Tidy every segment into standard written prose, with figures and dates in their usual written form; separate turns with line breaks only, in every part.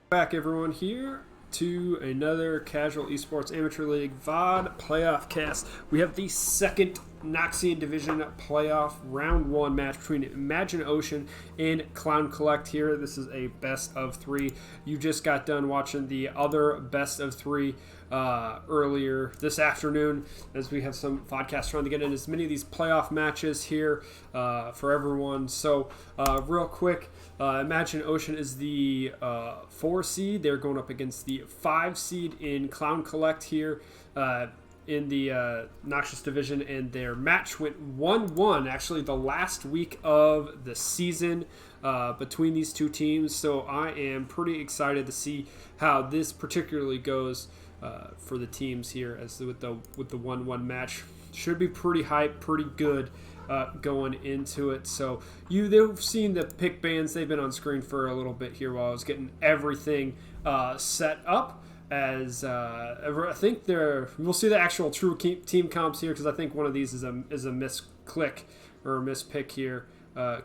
Back everyone here to another Casual Esports Amateur League VOD playoff cast. We have the second Noxian Division playoff round 1 match between Imagine Ocean and Clown Collect here. This is a best of 3. You just got done watching the other best of 3 earlier this afternoon, as we have some podcasts trying to get in as many of these playoff matches here for everyone. So real quick, Imagine Ocean is the 4 seed. They're going up against the 5 seed in Clown Collect here in the Noxious Division, and their match went 1-1, actually the last week of the season between these two teams. So I am pretty excited to see how this particularly goes for the teams here, as with the 1-1 match. Should be pretty hype, pretty good going into it. So they've seen the pick bands. They've been on screen for a little bit here while I was getting everything set up. As I think we'll see the actual true team comps here, because I think one of these is a misclick or a mispick here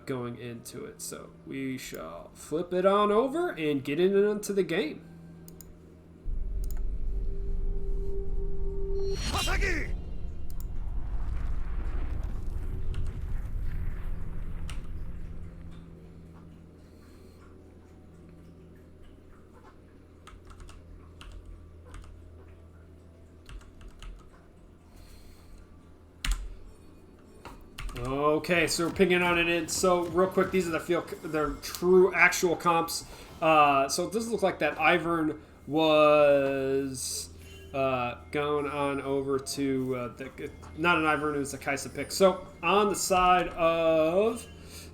going into it. So we shall flip it on over and get into the game. Masaki! Okay, so we're picking on it in. So real quick, these are their true actual comps. So it does look like that Ivern was going on over to not an Ivern, it was a Kaisa pick. So on the side of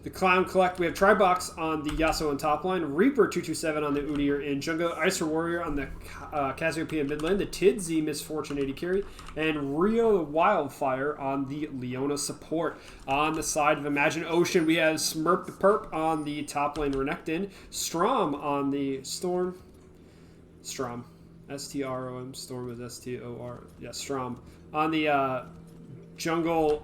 the Clown Collect, we have Tribox on the Yasuo and top line, Reaper 227 on the Udyr in jungle, Icer Warrior on the CasualEAL mid lane, the Tidzy Misfortune 80 carry, and Rio the Wildfire on the Leona support. On the side of Imagine Ocean, we have Smurp the Perp on the top lane, Renekton, Strom on the Storm, S-T-R-O-M, Storm is S-T-O-R, yeah, Strom. On the jungle,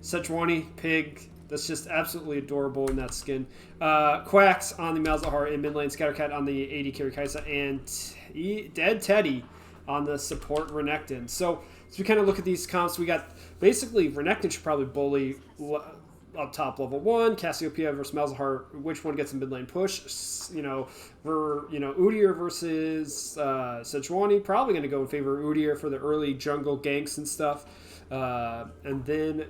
Sejuani Pig. That's just absolutely adorable in that skin. Quacks on the Malzahar in mid lane, Scattercat on the AD carry Kaisa, and Dead Teddy on the support Renekton. So as we kind of look at these comps, we got basically Renekton should probably bully up top level 1, CasualEAL versus Malzahar, which one gets a mid lane push. Udyr versus Sejuani, probably going to go in favor of Udyr for the early jungle ganks and stuff. And then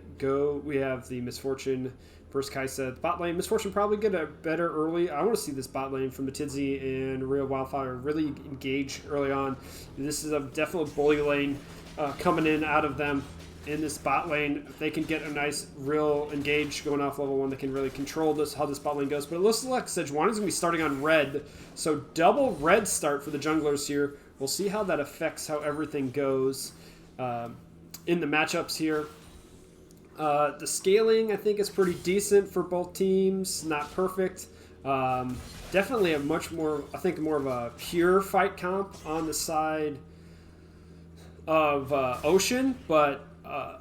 we have the Misfortune versus Kaisa. Bot lane, Misfortune probably get a better early. I want to see this bot lane from the Tidzy and Real Wildfire really engage early on. This is a definite bully lane coming in out of them in this bot lane. If they can get a nice real engage going off level 1, they can really control how this bot lane goes. But it looks like Sejuani's going to be starting on red, so double red start for the junglers here. We'll see how that affects how everything goes in the matchups here. The scaling, I think, is pretty decent for both teams. Not perfect. Definitely a much more, I think, more of a pure fight comp on the side of Ocean, but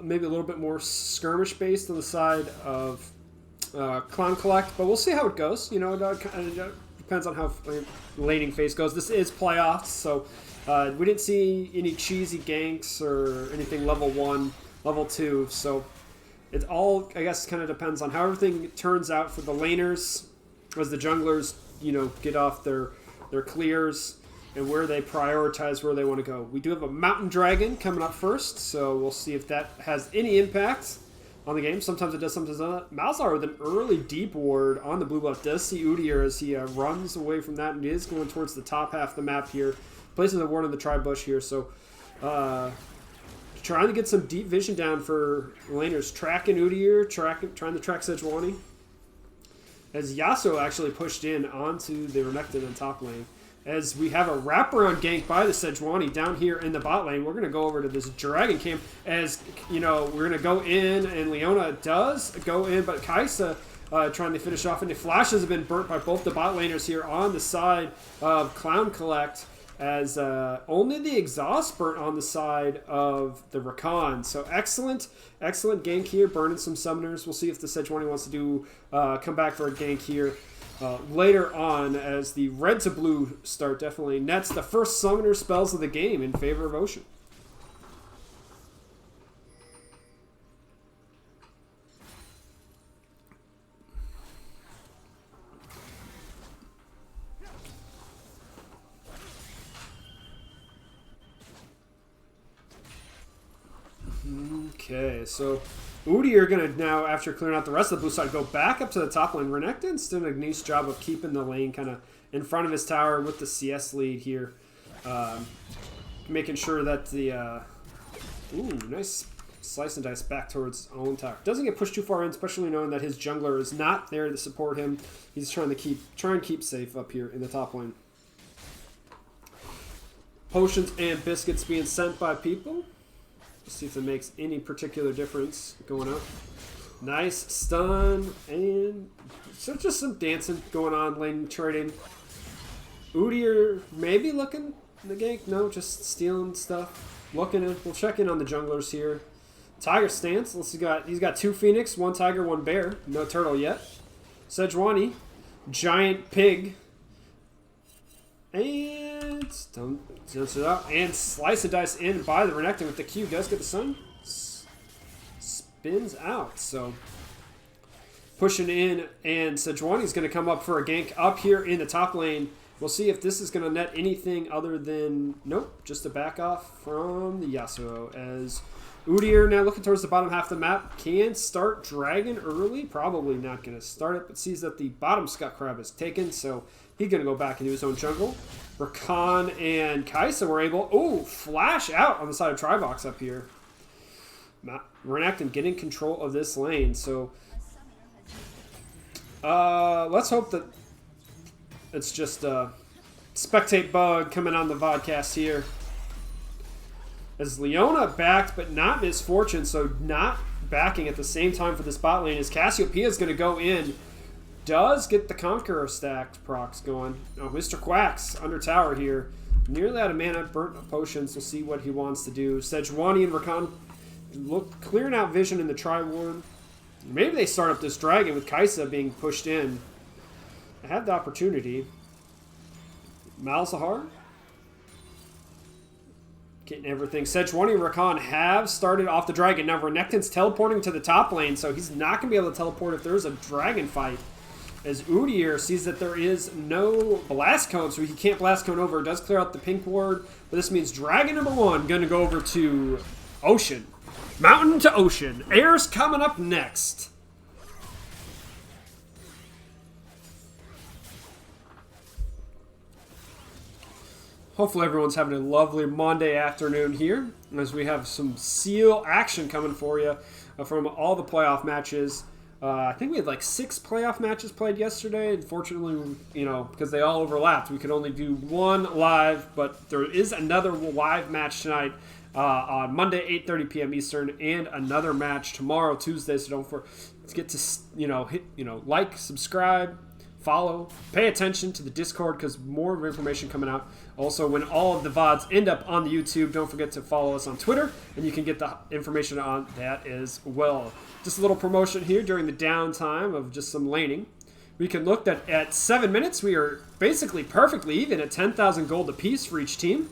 maybe a little bit more skirmish based on the side of Clown Collect. But we'll see how it goes. You know, it depends on how laning phase goes. This is playoffs, so we didn't see any cheesy ganks or anything level 1, level 2. So it all, I guess, kind of depends on how everything turns out for the laners as the junglers, get off their clears and where they prioritize where they want to go. We do have a Mountain Dragon coming up first, so we'll see if that has any impact on the game. Sometimes it does, sometimes it doesn't. Malzahar with an early deep ward on the blue buff does see Udyr as he runs away from that and is going towards the top half of the map here. Places a ward on the tri-bush here, so trying to get some deep vision down for laners. Tracking Udyr, trying to track Sejuani. As Yasuo actually pushed in onto the Renekton in top lane. As we have a wraparound gank by the Sejuani down here in the bot lane. We're going to go over to this Dragon Camp as, we're going to go in, and Leona does go in, but Kaisa trying to finish off, and the flashes have been burnt by both the bot laners here on the side of Clown Collect, as only the exhaust burnt on the side of the Rakan. So excellent gank here, burning some summoners. We'll see if the Sejuani wants to do come back for a gank here. later on as the red to blue start definitely nets the first summoner spells of the game in favor of Ocean. Okay, so Udi are going to now, after clearing out the rest of the blue side, go back up to the top lane. Renekton's doing a nice job of keeping the lane kind of in front of his tower with the CS lead here. Making sure that the... nice slice and dice back towards his own tower. Doesn't get pushed too far in, especially knowing that his jungler is not there to support him. He's trying to keep safe up here in the top lane. Potions and biscuits being sent by people. See if it makes any particular difference going up. Nice stun, and so just some dancing going on, lane trading. Udyr maybe looking the gank. No, just stealing stuff. Looking in. We'll check in on the junglers here. Tiger stance. He's got 2 Phoenix, 1 Tiger, 1 Bear. No turtle yet. Sejuani, giant pig. And dumps it out. And slice of dice in by the Renekton with the Q. Does get the sun. Spins out. So pushing in. And Sejuani's going to come up for a gank up here in the top lane. We'll see if this is going to net anything other than... Nope. Just a back off from the Yasuo. As Udyr now looking towards the bottom half of the map. Can start Dragon early. Probably not going to start it. But sees that the bottom Scott Crab is taken. So... he's going to go back into his own jungle. Rakan and Kai'Sa were able... Oh, flash out on the side of Tribox up here. Renekton getting control of this lane. So, let's hope that it's just a spectate bug coming on the vodcast here. As Leona backed, but not Misfortune. So, not backing at the same time for this bot lane. As CasualEAL is going to go in. Does get the Conqueror stacked procs going. Oh, Mr. Quacks under tower here. Nearly out of mana, burnt potions. We'll see what he wants to do. Sejuani and Rakan look clearing out vision in the Tri-Ward. Maybe they start up this dragon with Kai'Sa being pushed in. I had the opportunity. Malzahar. Getting everything. Sejuani and Rakan have started off the dragon. Now Renekton's teleporting to the top lane, so he's not going to be able to teleport if there's a dragon fight. As Udyr sees that there is no blast cone, so he can't blast cone over. Does clear out the pink ward, but this means dragon number 1 going to go over to Ocean. Mountain to Ocean. Air's coming up next. Hopefully everyone's having a lovely Monday afternoon here, as we have some SEAL action coming for you from all the playoff matches. I think we had like 6 playoff matches played yesterday. Unfortunately, because they all overlapped, we could only do 1 live. But there is another live match tonight on Monday, 8:30 p.m. Eastern, and another match tomorrow, Tuesday. So don't forget to hit like, subscribe, follow, pay attention to the Discord because more information coming out. Also, when all of the VODs end up on the YouTube, don't forget to follow us on Twitter, and you can get the information on that as well. Just a little promotion here during the downtime of just some laning. We can look at 7 minutes, we are basically perfectly even at 10,000 gold apiece for each team.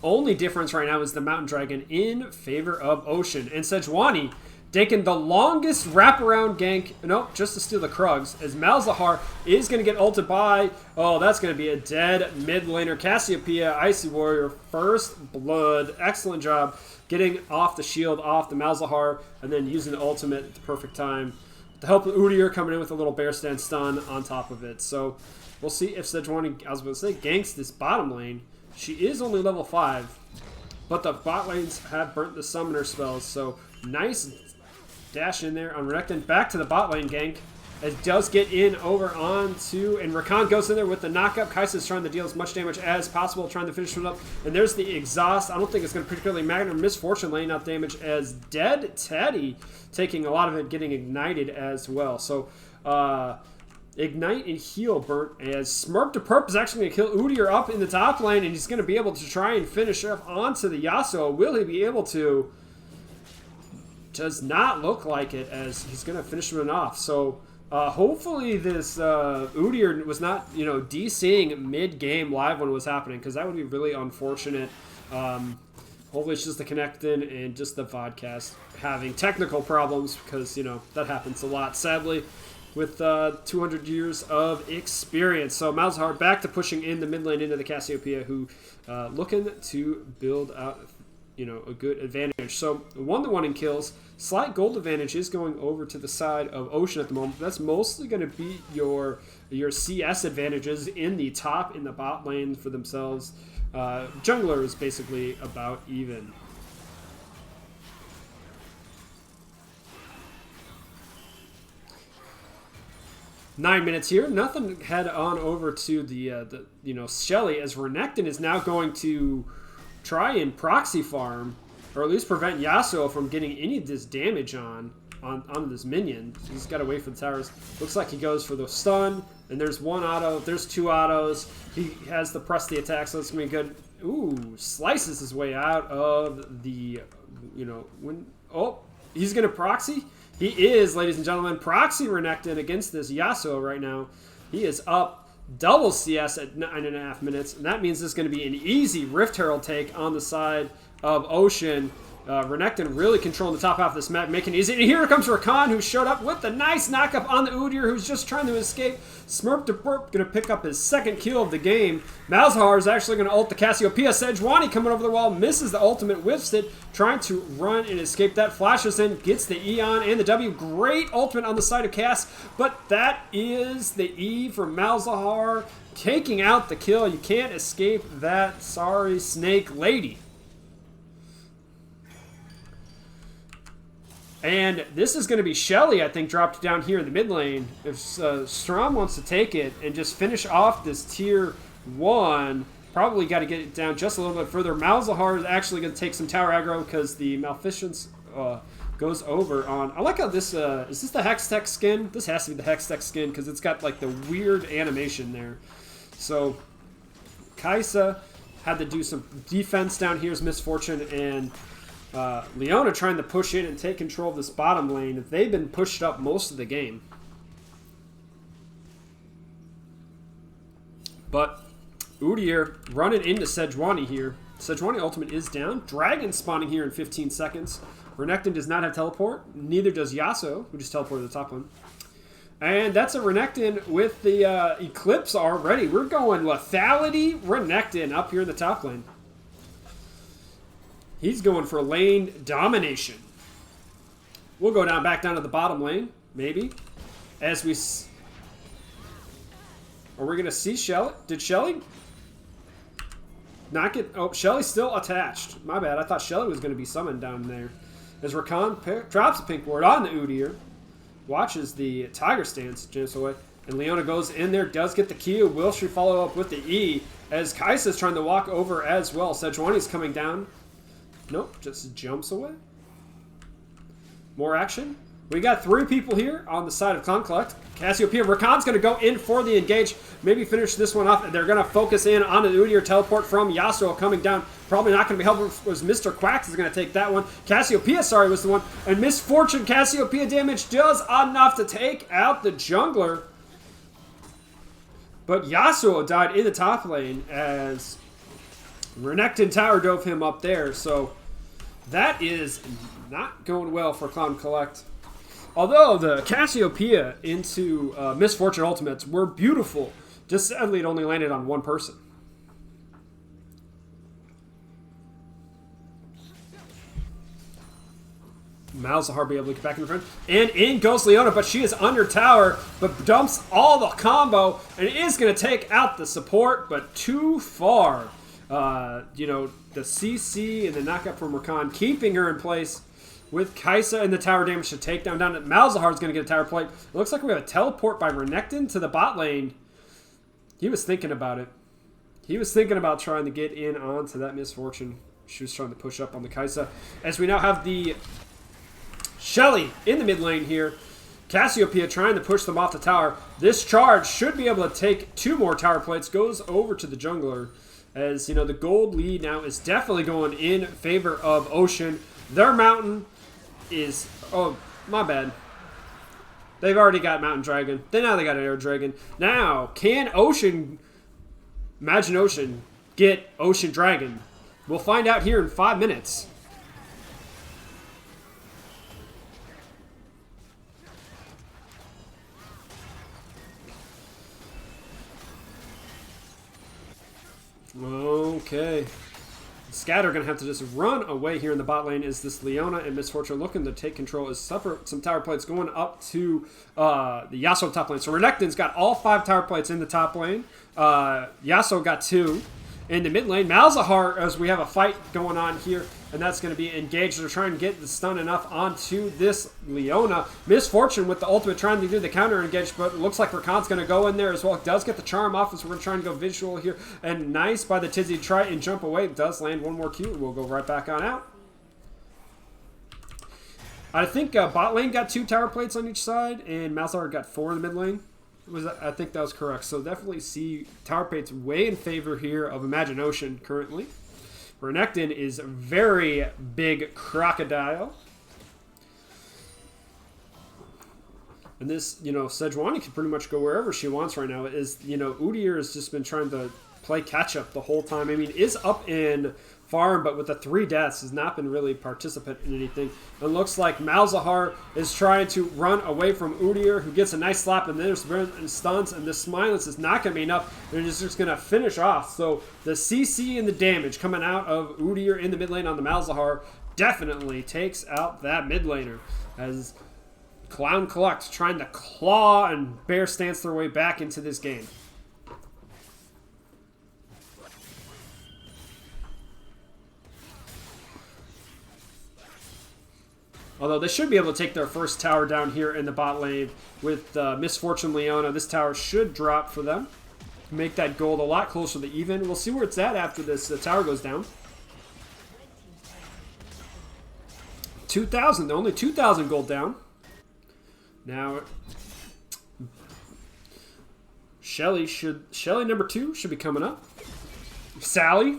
Only difference right now is the Mountain Dragon in favor of Ocean. And Sejuani taking the longest wraparound gank, nope, just to steal the Krugs, as Malzahar is going to get ulted by, oh, that's going to be a dead mid laner. CasualEAL, Icy Warrior, first blood. Excellent job getting off the shield, off the Malzahar, and then using the ultimate at the perfect time. To help Udyr coming in with a little bear stand stun on top of it. So we'll see if Sejuani, I was going to say, ganks this bottom lane. She is only level 5, but the bot lanes have burnt the summoner spells, so nice dash in there on Renekton. Back to the bot lane gank. It does get in over onto, and Rakan goes in there with the knockup. Kai'Sa's trying to deal as much damage as possible, trying to finish it up. And there's the exhaust. I don't think it's going to particularly matter. Misfortune laying out damage as Dead Teddy taking a lot of it, getting ignited as well. So, Ignite and heal burnt as Smirk to Perp is actually going to kill Udyr up in the top lane, and he's going to be able to try and finish up onto the Yasuo. Will he be able to? Does not look like it, as he's going to finish him off. So Hopefully this Udyr was not, DCing mid-game live when it was happening, because that would be really unfortunate. Hopefully it's just the connecting and just the vodcast having technical problems, because, that happens a lot, sadly, with 200 years of experience. So Malzahar back to pushing in the mid lane into the Cassiopeia, who looking to build out, a good advantage. So 1-1 in kills. Slight gold advantage is going over to the side of Ocean at the moment. That's mostly going to be your CS advantages in the top, in the bot lane for themselves. Jungler is basically about even. Nine minutes here. Nothing. Head on over to the Shelly, as Renekton is now going to try and proxy farm, or at least prevent Yasuo from getting any of this damage on this minion. So he's got to wait for the towers. Looks like he goes for the stun, and there's one auto. There's two autos. He has to press the attack, so it's going to be good. Ooh, slices his way out of the, he's going to proxy. He is, ladies and gentlemen, proxy Renekton against this Yasuo right now. He is up double CS at 9.5 minutes, and that means this is going to be an easy Rift Herald take on the side of Ocean. Renekton really controlling the top half of this map, making it easy. And here comes Rakan, who showed up with the nice knockup on the Udyr, who's just trying to escape. Smurp to Burp going to pick up his second kill of the game. Malzahar is actually going to ult the Cassiopeia. Sejuani coming over the wall, misses the ultimate, whiffs it, trying to run and escape that. Flashes in, gets the Eon and the W. Great ultimate on the side of Cass, but that is the E from Malzahar, taking out the kill. You can't escape that. Sorry, Snake Lady. And this is going to be Shelly, I think, dropped down here in the mid lane. If Strom wants to take it and just finish off this tier 1, probably got to get it down just a little bit further. Malzahar is actually going to take some tower aggro because the Maleficence goes over on... I like how this... is this the Hextech skin? This has to be the Hextech skin because it's got like the weird animation there. So Kai'Sa had to do some defense down here as Misfortune, and... Leona trying to push in and take control of this bottom lane. They've been pushed up most of the game. But Udyr running into Sejuani here. Sejuani ultimate is down. Dragon spawning here in 15 seconds. Renekton does not have teleport. Neither does Yasuo, who just teleported to the top lane. And that's a Renekton with the Eclipse already. We're going lethality Renekton up here in the top lane. He's going for lane domination. We'll go back down to the bottom lane, maybe. As we... Are we going to see Shelly? Did Shelly not get... Oh, Shelly's still attached. My bad. I thought Shelly was going to be summoned down there. As Rakan drops a pink ward on the Udyr. Watches the Tiger stance just away. And Leona goes in there, does get the Q. Will she follow up with the E? As Kai'Sa's trying to walk over as well. Sejuani's coming down. Nope, just jumps away. More action. We got 3 people here on the side of Clown Collect. Cassiopeia. Rakan's going to go in for the engage. Maybe finish this one off. They're going to focus in on the Udyr teleport from Yasuo coming down. Probably not going to be helpful. Was Mr. Quacks is going to take that one. Cassiopeia, sorry, was the one. And Misfortune Cassiopeia damage does enough to take out the jungler. But Yasuo died in the top lane as Renekton tower dove him up there. So that is not going well for Clown Collect. Although the Cassiopeia into Misfortune ultimates were beautiful, just sadly it only landed on one person. Malzahar be able to get back in front. And in goes Leona, but she is under tower, but dumps all the combo, and is going to take out the support, but too far. The CC and the knockup from Rakan, keeping her in place with Kai'Sa and the tower damage to take down. Malzahar's going to get a tower plate. It looks like we have a teleport by Renekton to the bot lane. He was thinking about it. He was thinking about trying to get in onto that Misfortune. She was trying to push up on the Kai'Sa. As we now have the Shelly in the mid lane here. Cassiopeia trying to push them off the tower. This charge should be able to take 2 more tower plates. Goes over to the jungler. As, the gold lead now is definitely going in favor of Ocean. Their mountain is... Oh, my bad. They've already got Mountain Dragon. Now they got an Air Dragon. Now, can Imagine Ocean get Ocean Dragon? We'll find out here in 5 minutes. Okay. Scatter going to have to just run away here in the bot lane. Is this Leona and Miss Fortune looking to take control? Is suffer some tower plates going up to the Yasuo top lane. So Renekton's got all 5 tower plates in the top lane. Yasuo got 2. In the mid lane, Malzahar, as we have a fight going on here, and that's going to be engaged. They're trying to get the stun enough onto this Leona. Miss Fortune with the ultimate trying to do the counter engage, but it looks like Rakan's going to go in there as well. Does get the charm off, so we're trying to go visual here. And nice by the Tizzy to try and jump away. Does land one more Q. We'll go right back on out. I think bot lane got 2 tower plates on each side, and Malzahar got 4 in the mid lane. I think that was correct. So definitely see tower plates way in favor here of Imagine Ocean currently. Renekton is a very big crocodile. And this, Sejuani can pretty much go wherever she wants right now. Udyr has just been trying to play catch-up the whole time. I mean, is up in farm, but with the 3 deaths, has not been really participant in anything. It looks like Malzahar is trying to run away from Udyr, who gets a nice slap, and there's stuns, and this Smilance is not going to be enough. They're just going to finish off. So the CC and the damage coming out of Udyr in the mid lane on the Malzahar definitely takes out that mid laner, as Clown Collect trying to claw and bear stance their way back into this game. Although they should be able to take their first tower down here in the bot lane with Miss Fortune Leona. This tower should drop for them. Make that gold a lot closer to even. We'll see where it's at after this tower goes down. 2,000. Only 2,000 gold down. Now, Shelly number 2 should be coming up. Sally.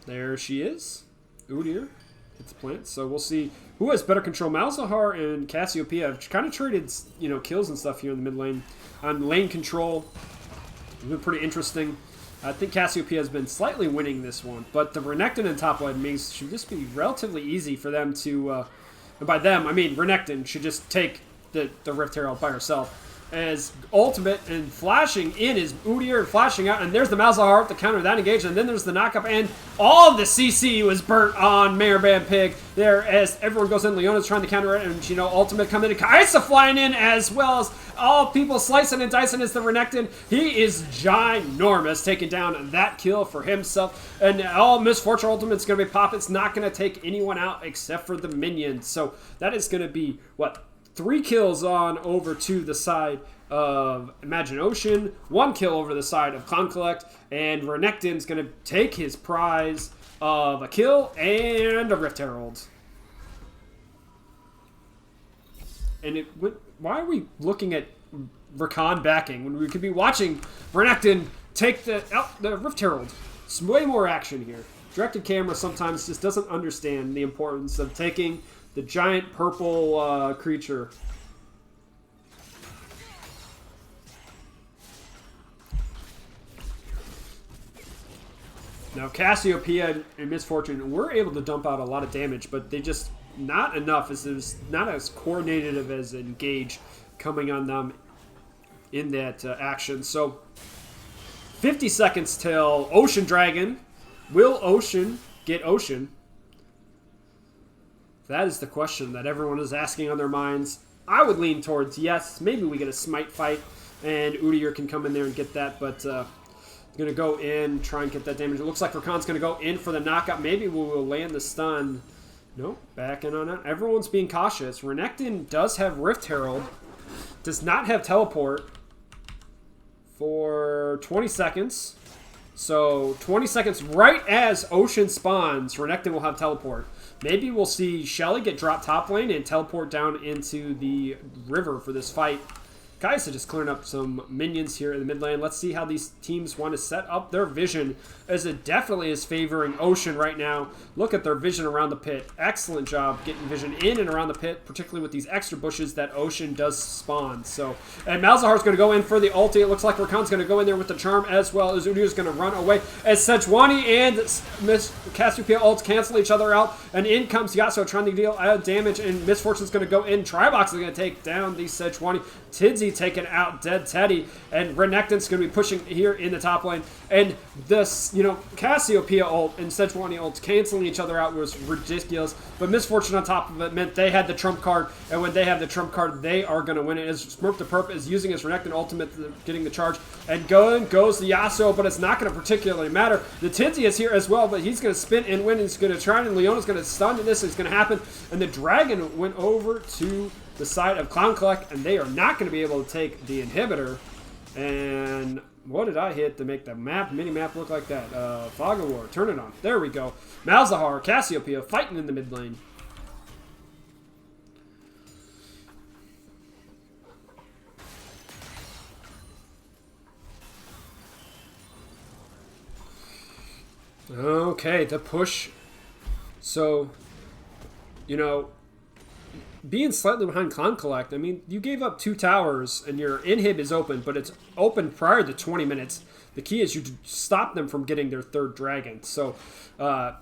There she is. Udyr. It's plant, so we'll see who has better control. Malzahar and CasualEAL have kind of traded, kills and stuff here in the mid lane. On lane control, it's been pretty interesting. I think CasualEAL has been slightly winning this one, but the Renekton in top lane means should just be relatively easy for them to, and by them, I mean Renekton should just take the Rift Herald by herself. As ultimate and flashing in is Udyr and flashing out, and there's the Malzahar to counter that engage, and then there's the knockup, and all of the CC was burnt on Mayor Bam Pig there as everyone goes in. Leona's trying to counter it, and ultimate coming in, Kaisa flying in, as well as all people slicing and dicing as the Renekton. He is ginormous, taking down that kill for himself, and all Miss Fortune ultimate's going to be pop. It's not going to take anyone out except for the minions, so that is going to be, 3 kills on over to the side of Imagine Ocean, 1 kill over the side of Clown Collect, and Renekton's going to take his prize of a kill and a Rift Herald. And why are we looking at Rakan backing when we could be watching Renekton take the Rift Herald? It's way more action here. Directed camera sometimes just doesn't understand the importance of taking the giant purple creature. Now, CasualEAL and Miss Fortune were able to dump out a lot of damage, but they just not enough. It was not as coordinated as Engage coming on them in that action. So, 50 seconds till Ocean Dragon. Will Ocean get Ocean? That is the question that everyone is asking on their minds. I would lean towards yes. Maybe we get a smite fight, and Udyr can come in there and get that, but going to go in, try and get that damage. It looks like Rakan's going to go in for the knockout. Maybe we will land the stun. Nope, back in on it. Everyone's being cautious. Renekton does have Rift Herald. Does not have Teleport for 20 seconds. So 20 seconds right as Ocean spawns, Renekton will have Teleport. Maybe we'll see Shelly get dropped top lane and teleport down into the river for this fight. Kaisa just clearing up some minions here in the mid lane. Let's see how these teams want to set up their vision, as it definitely is favoring Ocean right now. Look at their vision around the pit. Excellent job getting vision in and around the pit, particularly with these extra bushes that Ocean does spawn. So, and Malzahar's going to go in for the ulti. It looks like Rakan's going to go in there with the charm, as well as Udyr's going to run away, as Sejuani and Miss CasualEAL ults cancel each other out, and in comes Yasuo trying to deal damage, and Misfortune's going to go in. Tribox is going to take down the Sejuani. Tidzy taking out Dead Teddy, and Renekton's going to be pushing here in the top lane. And this, CasualEAL ult and Sejuani ults canceling each other out was ridiculous. But Misfortune on top of it meant they had the trump card, and when they have the trump card, they are going to win it. As Smurf the Perp is using his Renekton ultimate, getting the charge, and going goes the Yasuo, but it's not going to particularly matter. The Tidzy is here as well, but he's going to spin and win. He's going to try, and Leona's going to stun, and this is going to happen. And the Dragon went over to the side of Clown Collect, and they are not going to be able to take the inhibitor. And what did I hit to make the mini-map look like that? Fog of War, turn it on. There we go. Malzahar, CasualEAL fighting in the mid lane. Okay, the push. So, being slightly behind Clown Collect, I mean, you gave up 2 towers and your inhib is open, but it's open prior to 20 minutes. The key is you stop them from getting their 3rd dragon. So, I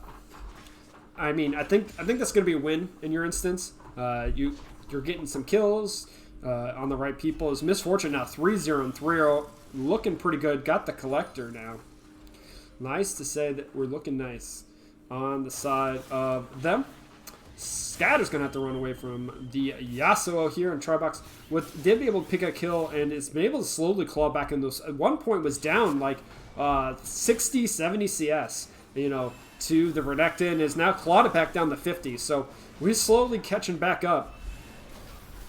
mean, I think that's going to be a win in your instance. You're getting some kills on the right people. Is Misfortune now 3-0 and 3-0, looking pretty good. Got the Collector now. Nice to say that we're looking nice on the side of them. Scatter's going to have to run away from the Yasuo here, and Tribox did be able to pick a kill, and it's been able to slowly claw back in those. At one point was down like 60, 70 CS, to the Renekton, is now clawed it back down to 50. So we're slowly catching back up,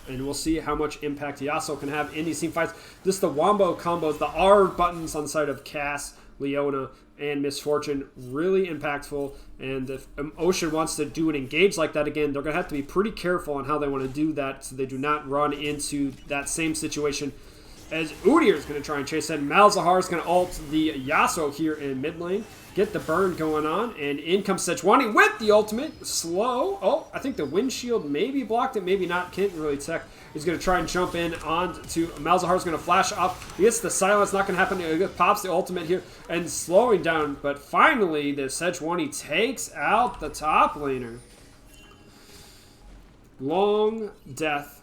and we'll see how much impact Yasuo can have in these team fights. Just the wombo combos, the R buttons on the side of Cass, Leona, and Misfortune, really impactful. And if Ocean wants to do an engage like that again, they're going to have to be pretty careful on how they want to do that so they do not run into that same situation, as Udyr is going to try and chase that. Malzahar is going to ult the Yasuo here in mid lane, get the burn going on, and in comes Sejuani with the ultimate. Slow. Oh, I think the windshield maybe blocked it, maybe not. Can't really check. He's going to try and jump in on to Malzahar's going to flash up. He gets the silence, not going to happen. He pops the ultimate here and slowing down. But finally, the Sejuani takes out the top laner. Long death,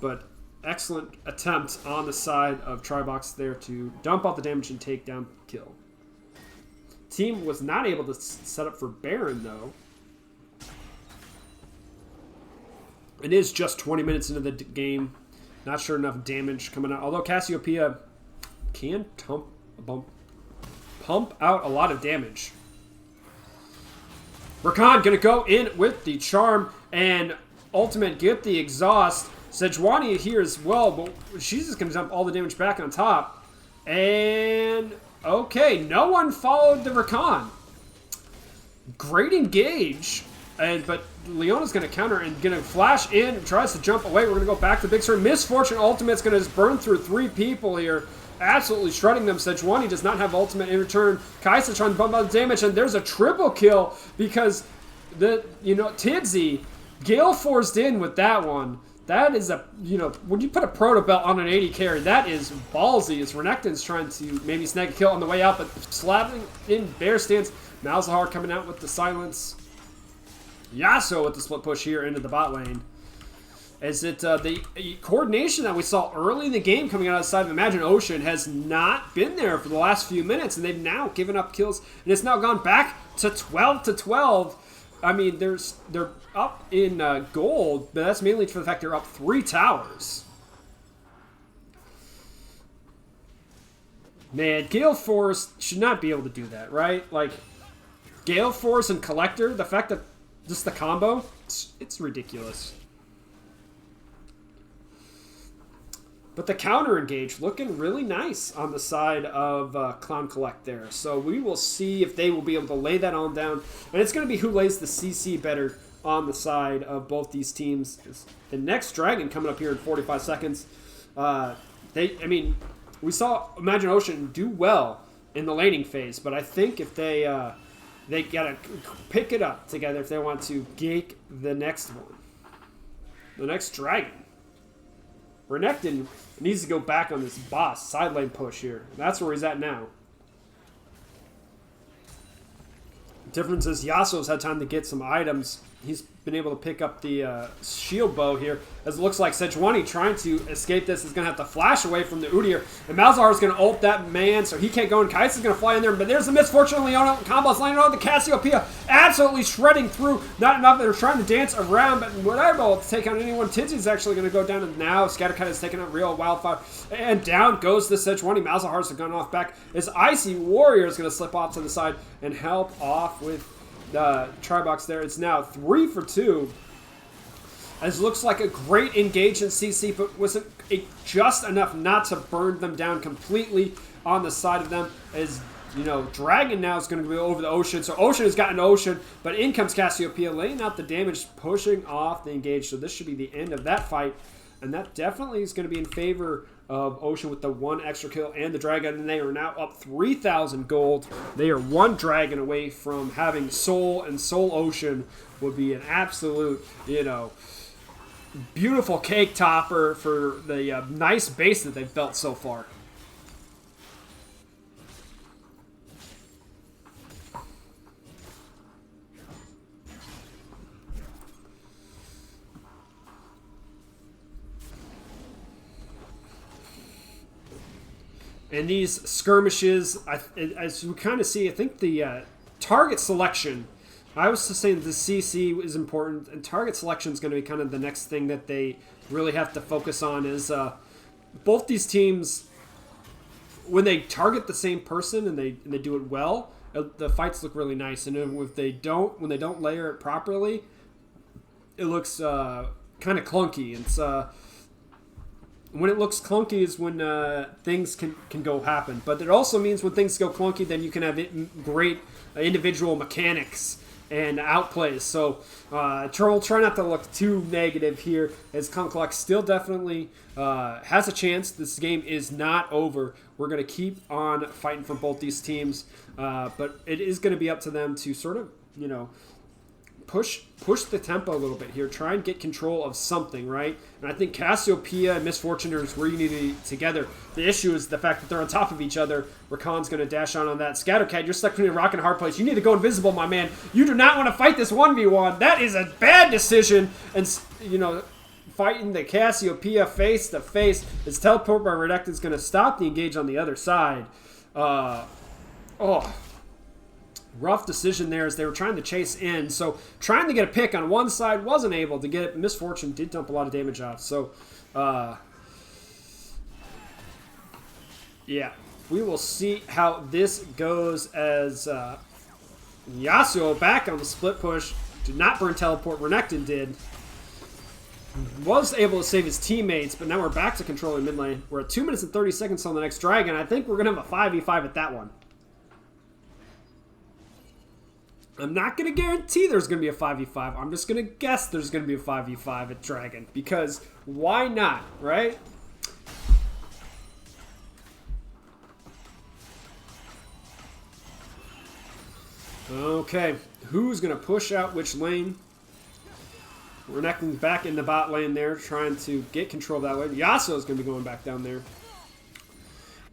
but excellent attempt on the side of Tribox there to dump out the damage and take down kill. Team was not able to set up for Baron, though. It is just 20 minutes into the game. Not sure enough damage coming out. Although CasualEAL can pump out a lot of damage. Rakan going to go in with the charm and ultimate, get the exhaust. Sejuani here as well, but she's just going to dump all the damage back on top. And okay, no one followed the Rakan. Great engage. But Leona's going to counter and going to flash in, tries to jump away. We're going to go back to the big sword. Misfortune ultimate's going to just burn through 3 people here. Absolutely shredding them. Sejuani does not have ultimate in return. Kaisa trying to bump out the damage, and there's a triple kill because Tidzy, Gale forced in with that one. That is when you put a proto belt on an 80 carry, that is ballsy. As Renekton's trying to maybe snag a kill on the way out, but slapping in bear stance. Malzahar coming out with the silence. Yasuo with the split push here into the bot lane. Is it the coordination that we saw early in the game coming out of the side of Imagine Ocean has not been there for the last few minutes, and they've now given up kills, and it's now gone back to 12-12. I mean, they're up in gold, but that's mainly for the fact they're up 3 towers. Man, Gale Force should not be able to do that, right? Like, Gale Force and Collector, the fact that just the combo, it's ridiculous. But the counter engage looking really nice on the side of Clown Collect there. So we will see if they will be able to lay that on down. And it's going to be who lays the CC better on the side of both these teams. The next dragon coming up here in 45 seconds. I mean, we saw Imagine Ocean do well in the laning phase, but I think if they gotta pick it up together if they want to gank the next one, the next dragon. Renekton needs to go back on this boss side lane push here. That's where he's at now. The difference is Yasuo's had time to get some items. He's been able to pick up the shield bow here. As it looks like Sejuani trying to escape this is going to have to flash away from the Udyr. And Malzahar is going to ult that man, so he can't go, and Kai'Sa's going to fly in there. But there's the misfortune. Leona combos landing on the CasualEAL, absolutely shredding through. Not enough. They're trying to dance around, but whatever able to take on anyone. Tidsy's actually going to go down, and now Scattercat is taking out Real Wildfire. And down goes the Sejuani. Malzahar's gone off back. His Icy Warrior is going to slip off to the side and help off with Tribox there. It's now 3 for 2. As it looks like a great engage in CC, but wasn't just enough not to burn them down completely on the side of them. As you know, Dragon now is going to be over the Ocean. So Ocean has gotten Ocean, but in comes CasualEAL, laying out the damage, pushing off the engage. So this should be the end of that fight. And that definitely is going to be in favor of Ocean with the 1 extra kill and the Dragon. And they are now up 3,000 gold. They are 1 Dragon away from having Soul, and Soul Ocean would be an absolute, you know, beautiful cake topper for the nice base that they've built so far. And these skirmishes, as we kind of see, I think the target selection, I was just saying the CC is important, and target selection is going to be kind of the next thing that they really have to focus on. Is both these teams, when they target the same person and they do it well, the fights look really nice. And if they don't, when they don't layer it properly, it looks kind of clunky. It's when it looks clunky is when things can go happen. But it also means when things go clunky, then you can have great individual mechanics and outplays. So try not to look too negative here, as Kunklak still definitely has a chance. This game is not over. We're going to keep on fighting for both these teams, but it is going to be up to them to sort of, you know, push the tempo a little bit here. Try and get control of something, right? And I think CasualEAL and Misfortune are really needed together. The issue is the fact that they're on top of each other. Rakan's going to dash on that. Scattercat, you're stuck between a rock and a hard place. You need to go invisible, my man. You do not want to fight this 1v1. That is a bad decision. And, you know, fighting the CasualEAL face to face. His teleport by Renekton is going to stop the engage on the other side. Rough decision there as they were trying to chase in. So trying to get a pick on one side, wasn't able to get it. Misfortune did dump a lot of damage off. So, yeah, we will see how this goes as Yasuo back on the split push. Did not burn teleport. Renekton did. Was able to save his teammates, but now we're back to controlling mid lane. We're at 2 minutes and 30 seconds on the next Dragon. I think we're going to have a 5v5 at that one. I'm not going to guarantee there's going to be a 5v5. I'm just going to guess there's going to be a 5v5 at Dragon. Because why not, right? Okay, who's going to push out which lane? Renekton's back in the bot lane there, trying to get control of that lane. Yasuo's going to be going back down there.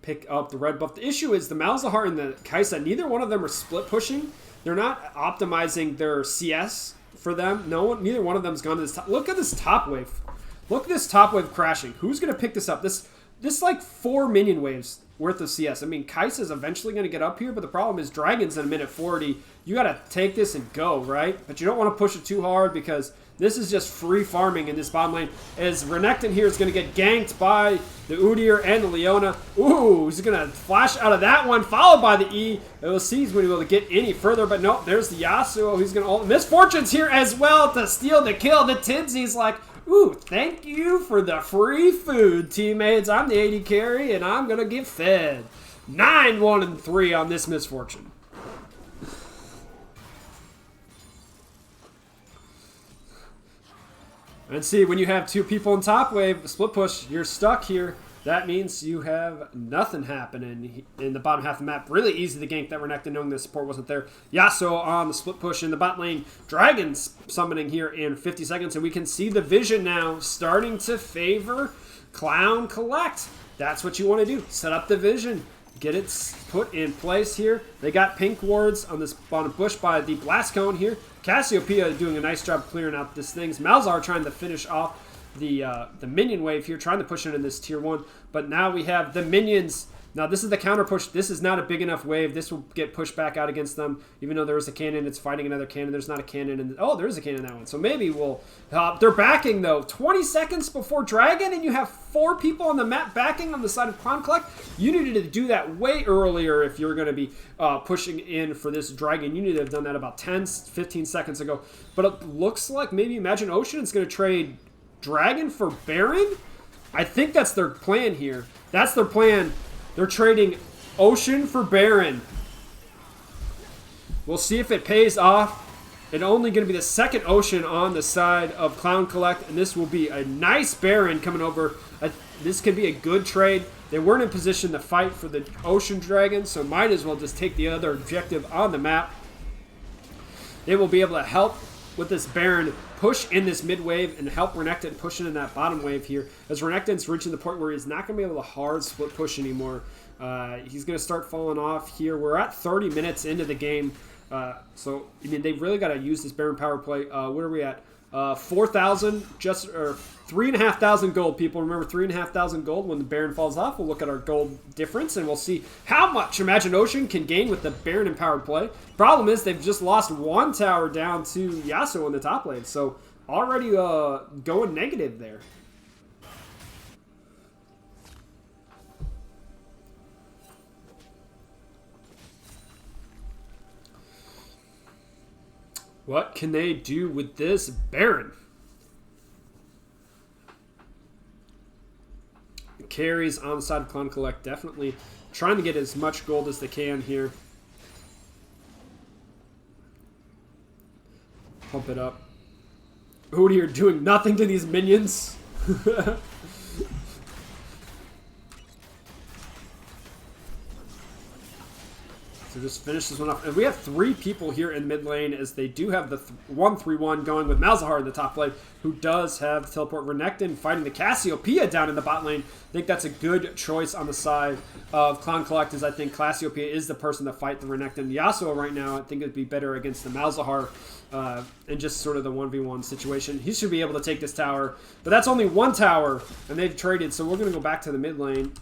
Pick up the red buff. The issue is the Malzahar and the Kai'Sa, neither one of them are split pushing. They're not optimizing their CS for them. Neither one of them's gone to this top. Look at this top wave. Look at this top wave crashing. Who's going to pick this up? This like 4 minion waves worth of CS. I mean, Kai'Sa is eventually going to get up here, but the problem is Dragon's in a minute 40. You got to take this and go, right? But you don't want to push it too hard because this is just free farming in this bottom lane. As Renekton here is going to get ganked by the Udyr and the Leona. Ooh, he's going to flash out of that one, followed by the E. We'll see he's going to be able to get any further, but nope, there's the Yasuo. He's going to... Misfortune's here as well to steal the kill. The Tidsy's like, ooh, thank you for the free food, teammates. I'm the AD carry, and I'm going to get fed. 9-1-3 on this Misfortune. And see, when you have 2 people in top wave, split push, you're stuck here. That means you have nothing happening in the bottom half of the map. Really easy to gank that Renekton, knowing the support wasn't there. Yasuo on the split push in the bot lane. Dragons summoning here in 50 seconds. And we can see the vision now starting to favor Clown Collect. That's what you want to do. Set up the vision. Get it put in place here. They got pink wards on this bottom bush by the Blast Cone here. CasualEAL doing a nice job clearing out this things. Malzahar trying to finish off the minion wave here, trying to push into this tier 1. But now we have the minions. Now this is the counter push. This is not a big enough wave. This will get pushed back out against them. Even though there is a cannon, it's fighting another cannon. There's not a cannon. Oh, there is a cannon in that one. So maybe we'll... they're backing, though. 20 seconds before Dragon, and you have 4 people on the map backing on the side of Clown Collect. You needed to do that way earlier if you're going to be pushing in for this Dragon. You needed to have done that about 10, 15 seconds ago. But it looks like maybe Imagine Ocean is going to trade Dragon for Baron? I think that's their plan here. That's their plan. They're trading Ocean for Baron. We'll see if it pays off. It's only going to be the second Ocean on the side of Clown Collect, and this will be a nice Baron coming over. This could be a good trade. They weren't in position to fight for the Ocean Dragon, so might as well just take the other objective on the map. They will be able to help with this Baron push in this mid wave and help Renekton push in that bottom wave here, as Renekton's reaching the point where he's not going to be able to hard split push anymore. He's going to start falling off here. We're at 30 minutes into the game, so I mean they've really got to use this Baron power play. Where are we at? 4,000, just or 3,500 gold. People remember 3,500 gold when the Baron falls off. We'll look at our gold difference and we'll see how much Imagine Ocean can gain with the Baron empowered play. Problem is they've just lost 1 tower down to Yasuo in the top lane, so already going negative there. What can they do with this Baron? Carries on the side of Clown Collect, definitely trying to get as much gold as they can here. Pump it up. Udyr doing nothing to these minions. So just finish this one off. And we have 3 people here in mid lane, as they do have the 1-3-1 going with Malzahar in the top lane, who does have the teleport. Renekton fighting the CasualEAL down in the bot lane. I think that's a good choice on the side of Clown Collect, as I think CasualEAL is the person to fight the Renekton. Yasuo right now, I think it'd be better against the Malzahar and just sort of the 1v1 situation. He should be able to take this tower, but that's only 1 tower, and they've traded, so we're going to go back to the mid lane,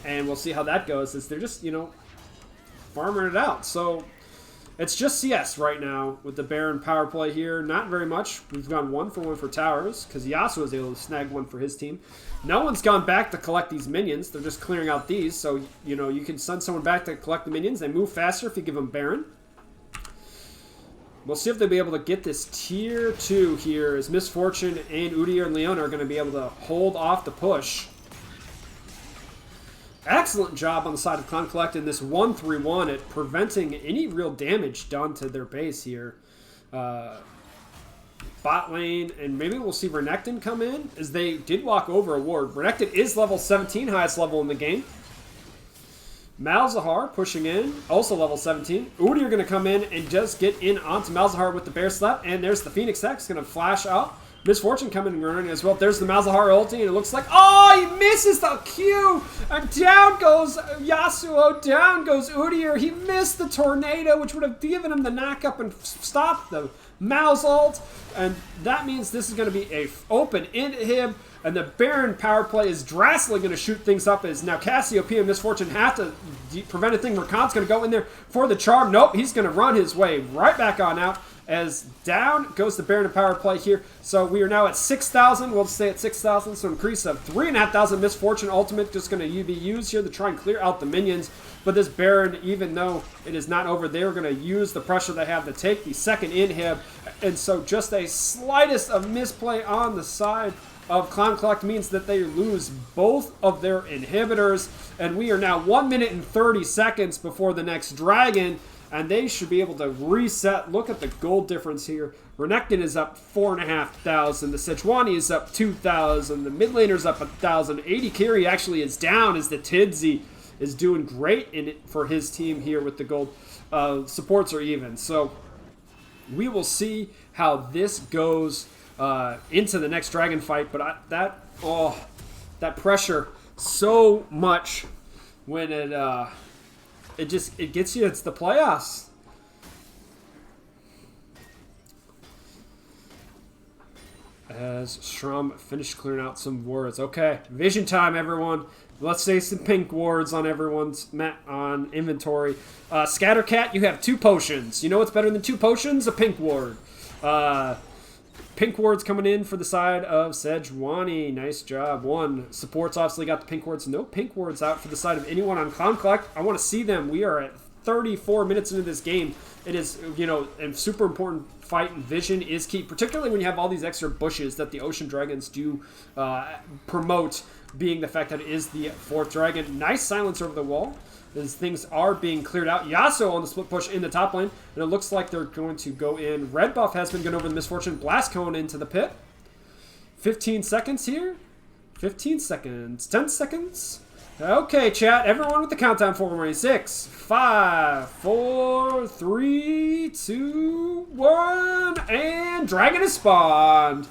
and we'll see how that goes, as they're just, you know, farming it out. So it's just CS right now with the Baron power play here. Not very much. We've gone 1 for 1 for towers because Yasuo was able to snag 1 for his team. No one's gone back to collect these minions. They're just clearing out these. So, you know, you can send someone back to collect the minions. They move faster if you give them Baron. We'll see if they'll be able to get this tier 2 here, as Misfortune and Udyr and Leona are going to be able to hold off the push. Excellent job on the side of Clown Collect in this 1-3-1 at preventing any real damage done to their base here. Bot lane, and maybe we'll see Renekton come in, as they did walk over a ward. Renekton is level 17, highest level in the game. Malzahar pushing in, also level 17. Udyr going to come in and just get in onto Malzahar with the Bear Slap, and there's the Phoenix X going to flash out. Misfortune coming and running as well. There's the Malzahar ulti, and it looks like, oh, he misses the Q! And down goes Yasuo, down goes Udyr. He missed the tornado, which would have given him the knock up and stopped the Mal's ult. And that means this is going to be a open into him. And the Baron power play is drastically going to shoot things up, as now CasualEAL and Misfortune have to prevent a thing. Rakan's going to go in there for the charm. Nope, he's going to run his way right back on out, as down goes the Baron power play here. So we are now at 6,000. We'll stay at 6,000, so increase of 3,500. Misfortune ultimate just going to be used here to try and clear out the minions. But this Baron, even though it is not over, they're going to use the pressure they have to take the second inhib. And so just a slightest of misplay on the side of Clown Collect means that they lose both of their inhibitors, and we are now 1 minute and 30 seconds before the next dragon, and they should be able to reset. Look at the gold difference here. Renekton is up 4,500. The Sejuani is up 2,000. The mid laner is up 1,000. AD Carry actually is down as the Tidzy is doing great in it for his team here with the gold. Supports are even. So we will see how this goes into the next dragon fight. But that pressure so much when it gets you. It's the playoffs. As Shrum finished clearing out some wards. Okay, vision time, everyone. Let's say some pink wards on everyone's on inventory. Scattercat, you have 2 potions. You know what's better than 2 potions? A pink ward. Pink wards coming in for the side of Sejuani. Nice job. 1. Supports obviously got the pink wards. No pink wards out for the side of anyone on Clown Collect. I want to see them. We are at 34 minutes into this game. It is, a super important fight, and vision is key, particularly when you have all these extra bushes that the Ocean Dragons do promote, being the fact that it is the 4th dragon. Nice silence over the wall as things are being cleared out. Yasuo on the split push in the top lane, and it looks like they're going to go in. Red buff has been going over the Misfortune. Blast Cone into the pit. 15 seconds here. 15 seconds. 10 seconds. Okay, chat. Everyone with the countdown for me. 6, 5, 4, 3, 2, 1, and Dragon has spawned.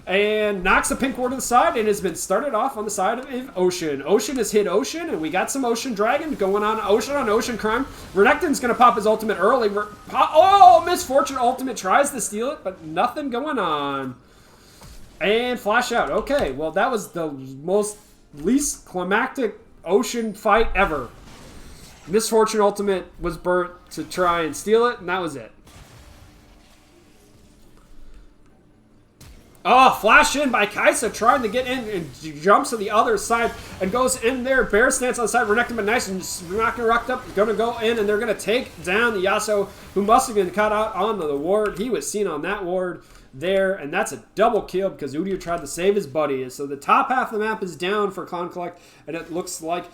And knocks a pink ward to the side, and has been started off on the side of Ocean. Ocean has hit Ocean, and we got some Ocean Dragon going on Ocean crime. Renekton's going to pop his ultimate early. Oh, Misfortune ultimate tries to steal it, but nothing going on. And flash out. Okay, well, that was the least climactic Ocean fight ever. Misfortune ultimate was burnt to try and steal it, and that was it. Oh, flash in by Kaisa, trying to get in, and jumps to the other side and goes in there. Bear stance on the side. Renekton, but nice and knocking rocked up. Going to go in, and they're going to take down the Yasuo, who must have been cut out on the ward. He was seen on that ward there, and that's a double kill because Udyr tried to save his buddy. So the top half of the map is down for Clown Collect, and it looks like,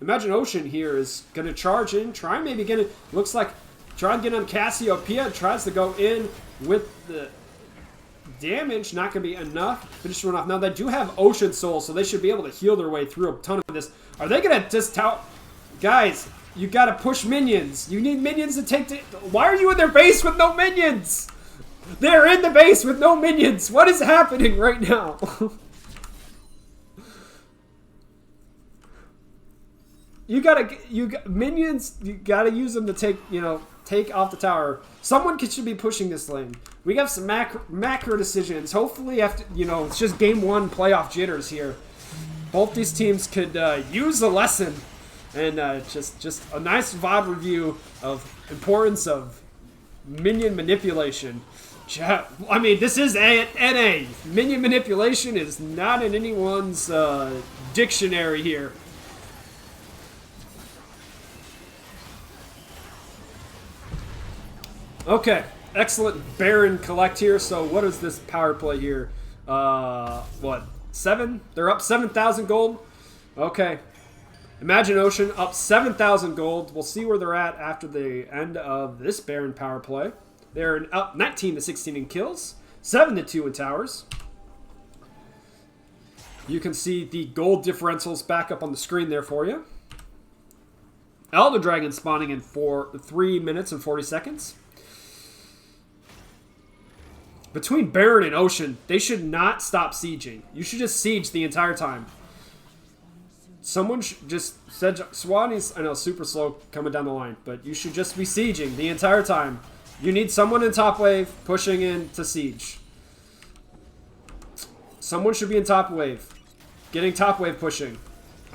Imagine Ocean here is going to charge in, try and maybe get it. Looks like try and get on Cassiopeia, tries to go in with the damage, not going to be enough. Finish one off. Now they do have Ocean Soul, so they should be able to heal their way through a ton of this. Are they going to just guys, you got to push minions. You need minions to take why are you in their base with no minions? They're in the base with no minions. What is happening right now? Minions, you gotta use them to take off the tower. Someone should be pushing this lane. We have some macro decisions. Hopefully, after it's just game 1 playoff jitters here. Both these teams could use a lesson, and just a nice VOD review of importance of minion manipulation. I mean, this is NA. Minion manipulation is not in anyone's dictionary here. Okay, excellent Baron collect here. So what is this power play here? 7? They're up 7,000 gold. Okay. Imagine Ocean up 7,000 gold. We'll see where they're at after the end of this Baron power play. They're up 19-16 in kills, 7-2 in towers. You can see the gold differentials back up on the screen there for you. Elder Dragon spawning in for 3 minutes and 40 seconds. Between Baron and Ocean, they should not stop sieging. You should just siege the entire time. Someone should just said Swani's, I know, super slow coming down the line, but you should just be sieging the entire time. You need someone in top wave pushing in to siege. Someone should be in top wave, getting top wave pushing.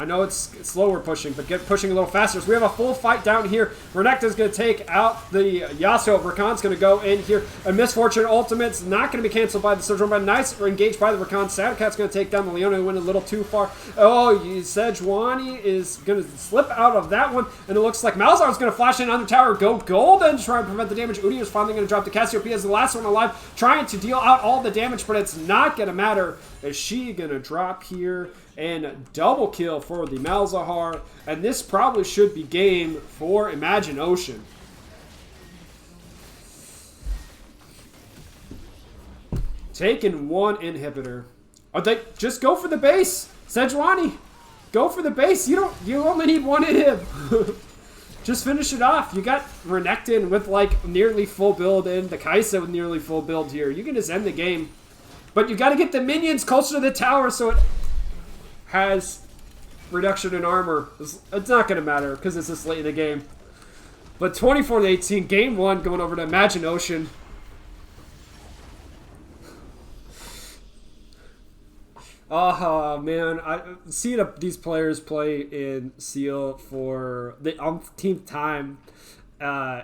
I know it's slower pushing, but get pushing a little faster. So we have a full fight down here. Renekton's going to take out the Yasuo. Rakan's going to go in here. A Misfortune Ultimate's not going to be canceled by the Surge, but nice engaged by the Rakan. Sadcat's going to take down the Leona, who went a little too far. Oh, Sejuani is going to slip out of that one, and it looks like Malzar's going to flash in on the tower, go gold, and try and prevent the damage. Udyr is finally going to drop the Cassiopeia as the last one alive, trying to deal out all the damage, but it's not going to matter. Is she going to drop here? And double kill for the Malzahar. And this probably should be game for Imagine Ocean. Taking one inhibitor. Are they just go for the base? Sejuani, go for the base. You only need one inhib. Just finish it off. You got Renekton with like nearly full build in, the Kai'Sa with nearly full build here. You can just end the game. But you got to get the minions closer to the tower so it has reduction in armor. It's not going to matter because it's this late in the game. But 24-18, game one going over to Imagine Ocean. Oh, man. Seeing these players play in CEAL for the umpteenth time,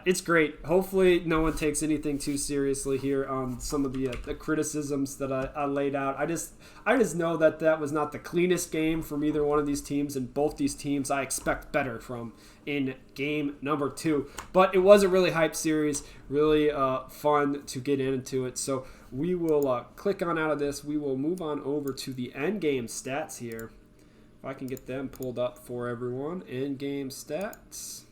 it's great. Hopefully no one takes anything too seriously here on some of the criticisms that I laid out. I just know that was not the cleanest game from either one of these teams, and both these teams I expect better from in game number 2. But it was a really hyped series, really fun to get into it. So we will click on out of this. We will move on over to the Endgame Stats here. If I can get them pulled up for everyone. Endgame Stats.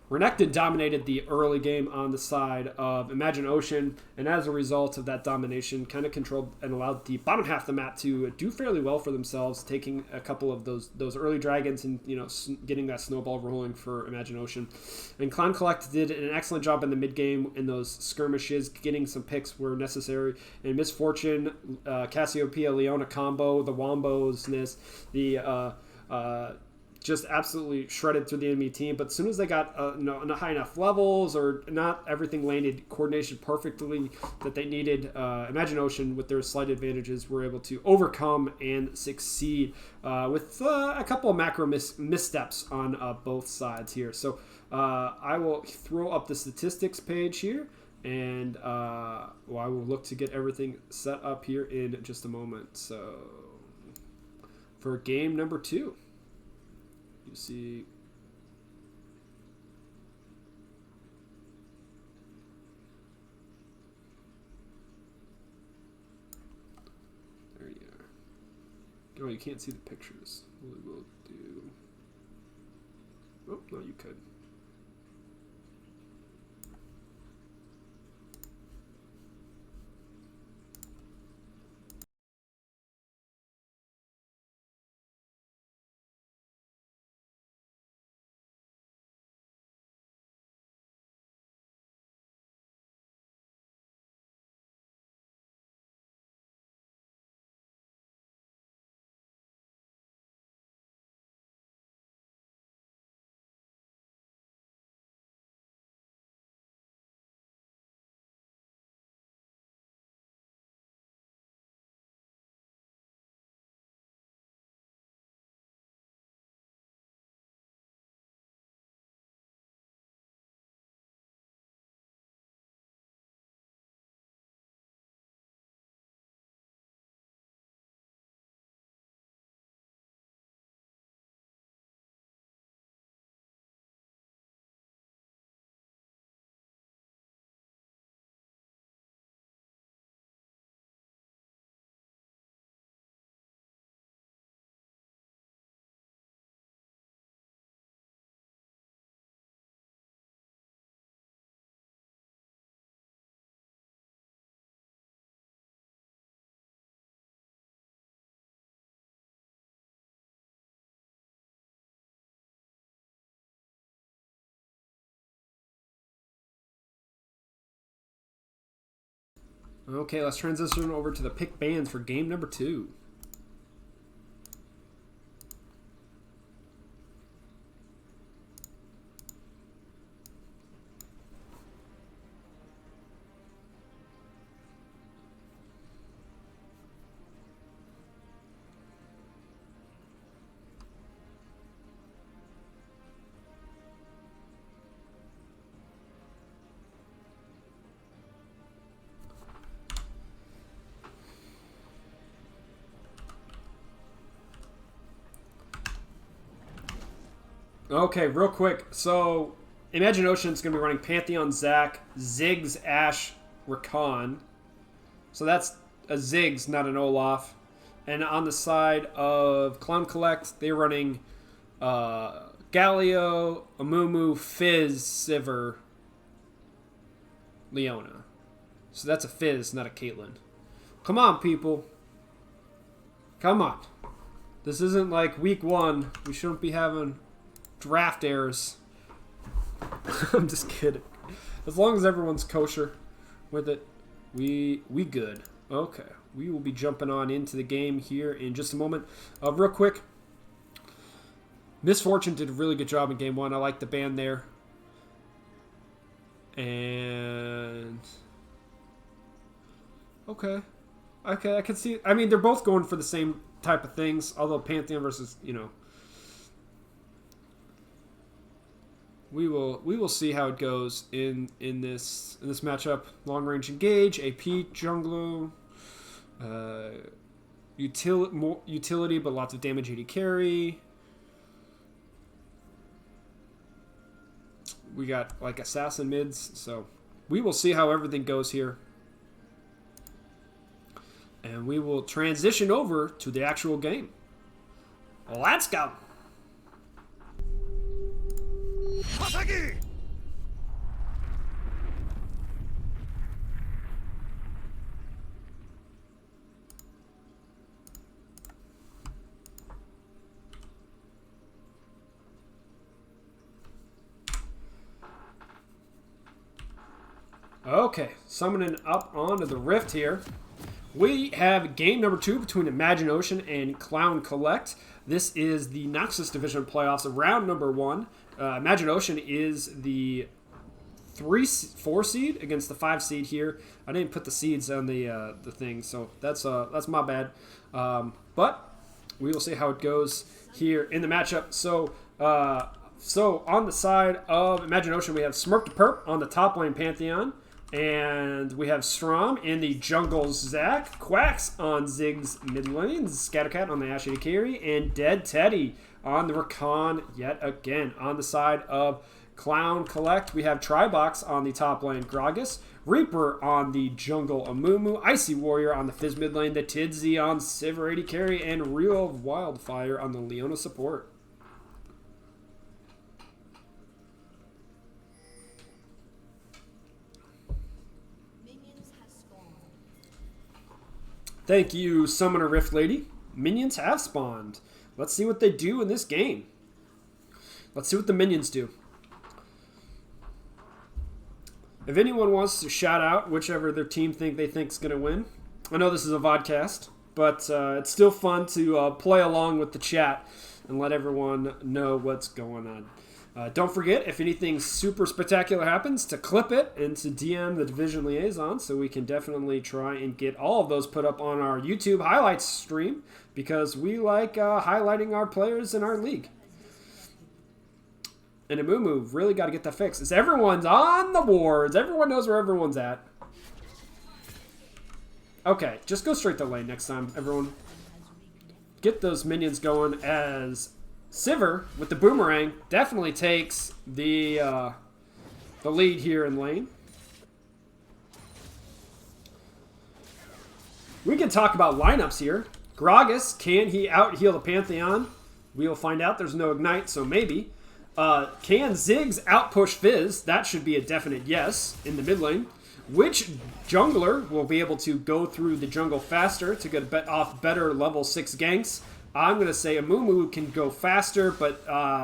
Renekton dominated the early game on the side of Imagine Ocean, and as a result of that domination, kind of controlled and allowed the bottom half of the map to do fairly well for themselves, taking a couple of those early dragons and getting that snowball rolling for Imagine Ocean. And Clown Collect did an excellent job in the mid game in those skirmishes, getting some picks where necessary. And Misfortune, Cassiopeia, Leona combo, the Wombosness, the just absolutely shredded through the enemy team. But as soon as they got not high enough levels, or not everything landed coordination perfectly that they needed, Imagine Ocean, with their slight advantages, were able to overcome and succeed with a couple of macro missteps on both sides here. So I will throw up the statistics page here, and I will look to get everything set up here in just a moment. So for game number 2. You see, there you are. Oh, you can't see the pictures. We will do. Oh, no, you could. Okay, let's transition over to the pick bands for game number 2. Okay, real quick. So, Imagine Ocean's going to be running Pantheon, Zac, Ziggs, Ashe, Rakan. So that's a Ziggs, not an Olaf. And on the side of Clown Collect, they're running Galio, Amumu, Fizz, Sivir, Leona. So that's a Fizz, not a Caitlyn. Come on, people. Come on. This isn't like week 1. We shouldn't be having draft errors. I'm just kidding. As long as everyone's kosher with it, we good. Okay. We will be jumping on into the game here in just a moment. Real quick. Misfortune did a really good job in game 1. I like the band there. And... Okay, I can see... I mean, they're both going for the same type of things. Although Pantheon versus, we will see how it goes in this matchup. Long range engage, AP, jungler, utility, but lots of damage AD carry. We got like assassin mids, so we will see how everything goes here. And we will transition over to the actual game. Let's go! Okay, summoning up onto the Rift here. We have game number 2 between Imagine Ocean and Clown Collect. This is the Noxus Division Playoffs, round number 1. Imagine Ocean is the 4 seed against the 5 seed here. I didn't put the seeds on the thing, so that's my bad. But we will see how it goes here in the matchup. So on the side of Imagine Ocean, we have Smirk the Perp on the top lane Pantheon. And we have Strom in the jungle Zac, Quacks on Ziggs mid lane, Scattercat on the Ashe AD carry, and Dead Teddy on the Rakan yet again. On the side of Clown Collect, we have Tribox on the top lane, Gragas, Reaper on the jungle Amumu, Icy Warrior on the Fizz mid lane, the Tidzy on Sivir AD carry, and Real Wildfire on the Leona support. Thank you, Summoner Rift Lady. Minions have spawned. Let's see what they do in this game. Let's see what the minions do. If anyone wants to shout out whichever their team they think is going to win. I know this is a vodcast, but it's still fun to play along with the chat and let everyone know what's going on. Don't forget, if anything super spectacular happens, to clip it and to DM the Division Liaison so we can definitely try and get all of those put up on our YouTube highlights stream because we like highlighting our players in our league. And Amumu, really got to get that fixed. Is everyone's on the wards. Everyone knows where everyone's at. Okay, just go straight to lane next time, everyone. Get those minions going as... Sivir, with the boomerang, definitely takes the lead here in lane. We can talk about lineups here. Gragas, can he out-heal the Pantheon? We'll find out. There's no Ignite, so maybe. Can Ziggs out-push Fizz? That should be a definite yes in the mid lane. Which jungler will be able to go through the jungle faster to get off better level 6 ganks? I'm going to say Amumu can go faster, but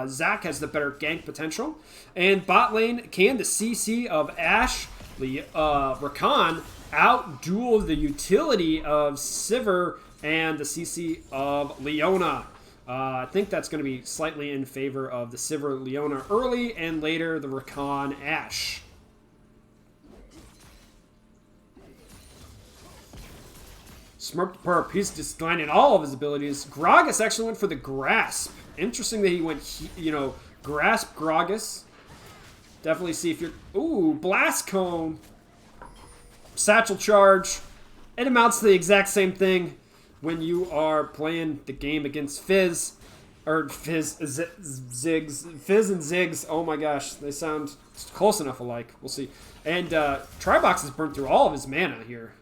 Zac has the better gank potential. And bot lane, can the CC of Ashe, Rakan, out-duel the utility of Sivir and the CC of Leona? I think that's going to be slightly in favor of the Sivir Leona early, and later the Rakan Ashe. Smirk the Perp, he's declining all of his abilities. Gragas actually went for the Grasp. Interesting that he went, Grasp Gragas. Definitely see if you're... Ooh, Blast Cone. Satchel Charge. It amounts to the exact same thing when you are playing the game against Fizz. Or Fizz, Ziggs, Fizz and Ziggs. Oh my gosh, they sound close enough alike. We'll see. And Tribox has burned through all of his mana here.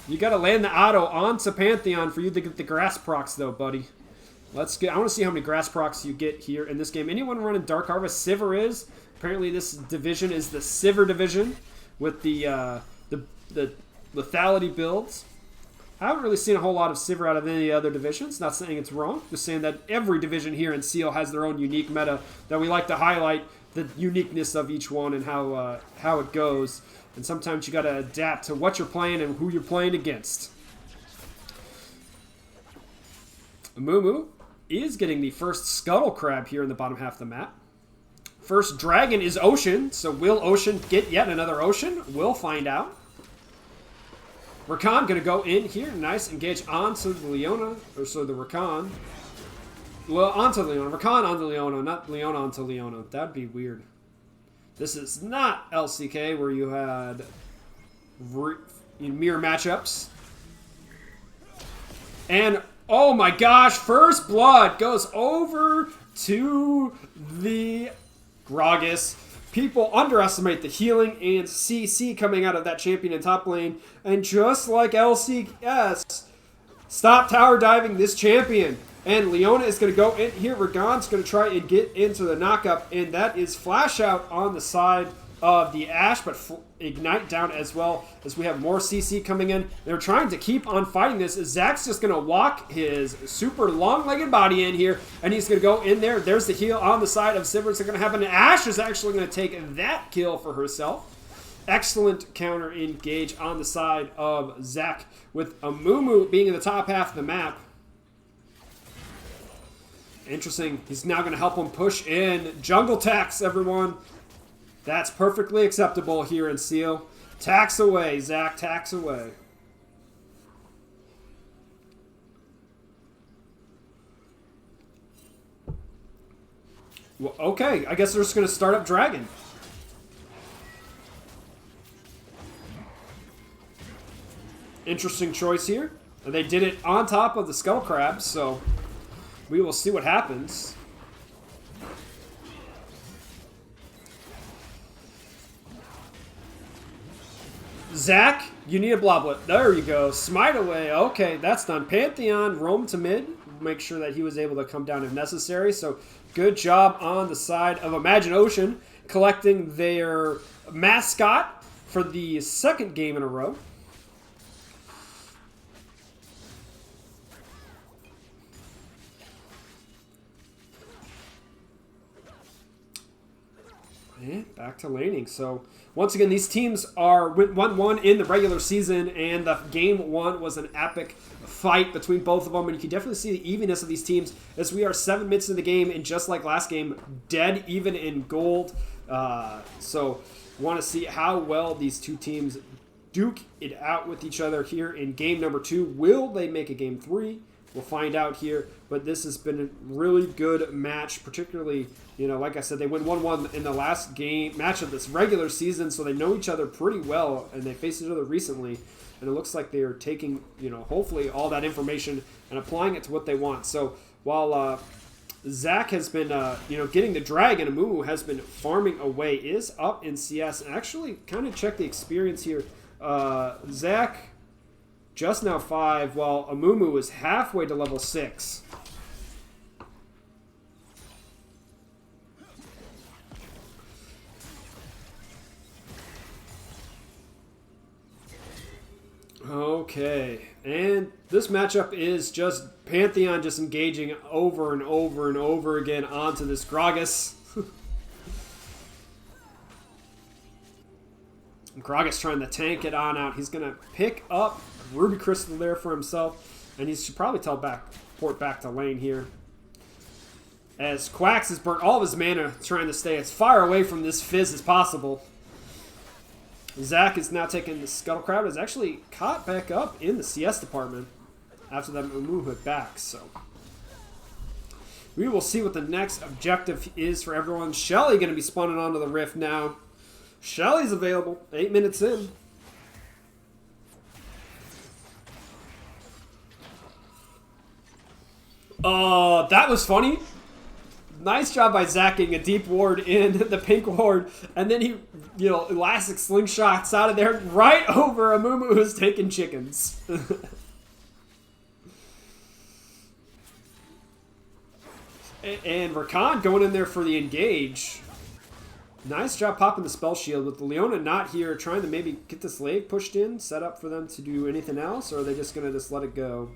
You got to land the auto onto Pantheon for you to get the grass procs, though, buddy. Let's get. I want to see how many grass procs you get here in this game. Anyone running Dark Harvest? Sivir is. Apparently, this division is the Sivir division with the lethality builds. I haven't really seen a whole lot of Sivir out of any other divisions. Not saying it's wrong. Just saying that every division here in CEAL has their own unique meta that we like to highlight the uniqueness of each one and how it goes. And sometimes you got to adapt to what you're playing and who you're playing against. Amumu is getting the first Scuttle Crab here in the bottom half of the map. First dragon is Ocean, so will Ocean get yet another Ocean? We'll find out. Rakan going to go in here. Nice. Engage onto the Leona. Or so the Rakan. Well, onto Leona. Rakan onto Leona, not Leona onto Leona. That'd be weird. This is not LCK where you had mirror matchups. And, oh my gosh, First Blood goes over to the Gragas. People underestimate the healing and CC coming out of that champion in top lane. And just like LCS, stop tower diving this champion. And Leona is going to go in here. Ragon's going to try and get into the knockup. And that is flash out on the side of the Ashe, but ignite down as well as we have more CC coming in. They're trying to keep on fighting this. Zach's just going to walk his super long-legged body in here, and he's going to go in there. There's the heal on the side of Sivir. It's going to happen. Ashe is actually going to take that kill for herself. Excellent counter engage on the side of Zach, with Amumu being in the top half of the map. Interesting. He's now going to help him push in. Jungle tax, everyone. That's perfectly acceptable here in CEAL. Tax away, Zach. Tax away. Well, okay. I guess they're just going to start up Dragon. Interesting choice here. They did it on top of the Skull Crabs, so we will see what happens. Zach, you need a Bloblet. There you go. Smite away. Okay, that's done. Pantheon, roam to mid. Make sure that he was able to come down if necessary. So good job on the side of Imagine Ocean, collecting their mascot for the second game in a row. And back to laning. So once again, these teams are 1-1 in the regular season, and the game one was an epic fight between both of them. And you can definitely see the evenness of these teams as we are 7 minutes in the game, and just like last game, dead even in gold. So want to see how well these two teams duke it out with each other here in game number 2. Will they make a game 3? We'll find out here, but this has been a really good match, particularly, you know, like I said, they went 1-1 in the last game match of this regular season, so they know each other pretty well, and they faced each other recently, and it looks like they are taking, you know, hopefully all that information and applying it to what they want. So while Zach has been, you know, getting the dragon, Amumu has been farming away, is up in CS, and actually kind of check the experience here. Zach just now 5, while Amumu is halfway to level 6. Okay, and this matchup is just Pantheon just engaging over and over and over again onto this Gragas. Gragas trying to tank it on out. He's going to pick up Ruby Crystal there for himself, and he should probably port back to lane here. As Quax has burnt all of his mana trying to stay as far away from this Fizz as possible. Zach is now taking the Scuttle Crab, is actually caught back up in the CS department after that Mumu hit back, so we will see what the next objective is for everyone. Shelly going to be spawning onto the Rift now. Shelly's available, 8 minutes in. Oh, that was funny. Nice job by Zach getting a deep ward in the pink ward, and then he, elastic slingshots out of there right over Amumu who's taking chickens. And Rakan going in there for the engage. Nice job popping the spell shield with Leona not here, trying to maybe get this leg pushed in, set up for them to do anything else, or are they just going to just let it go?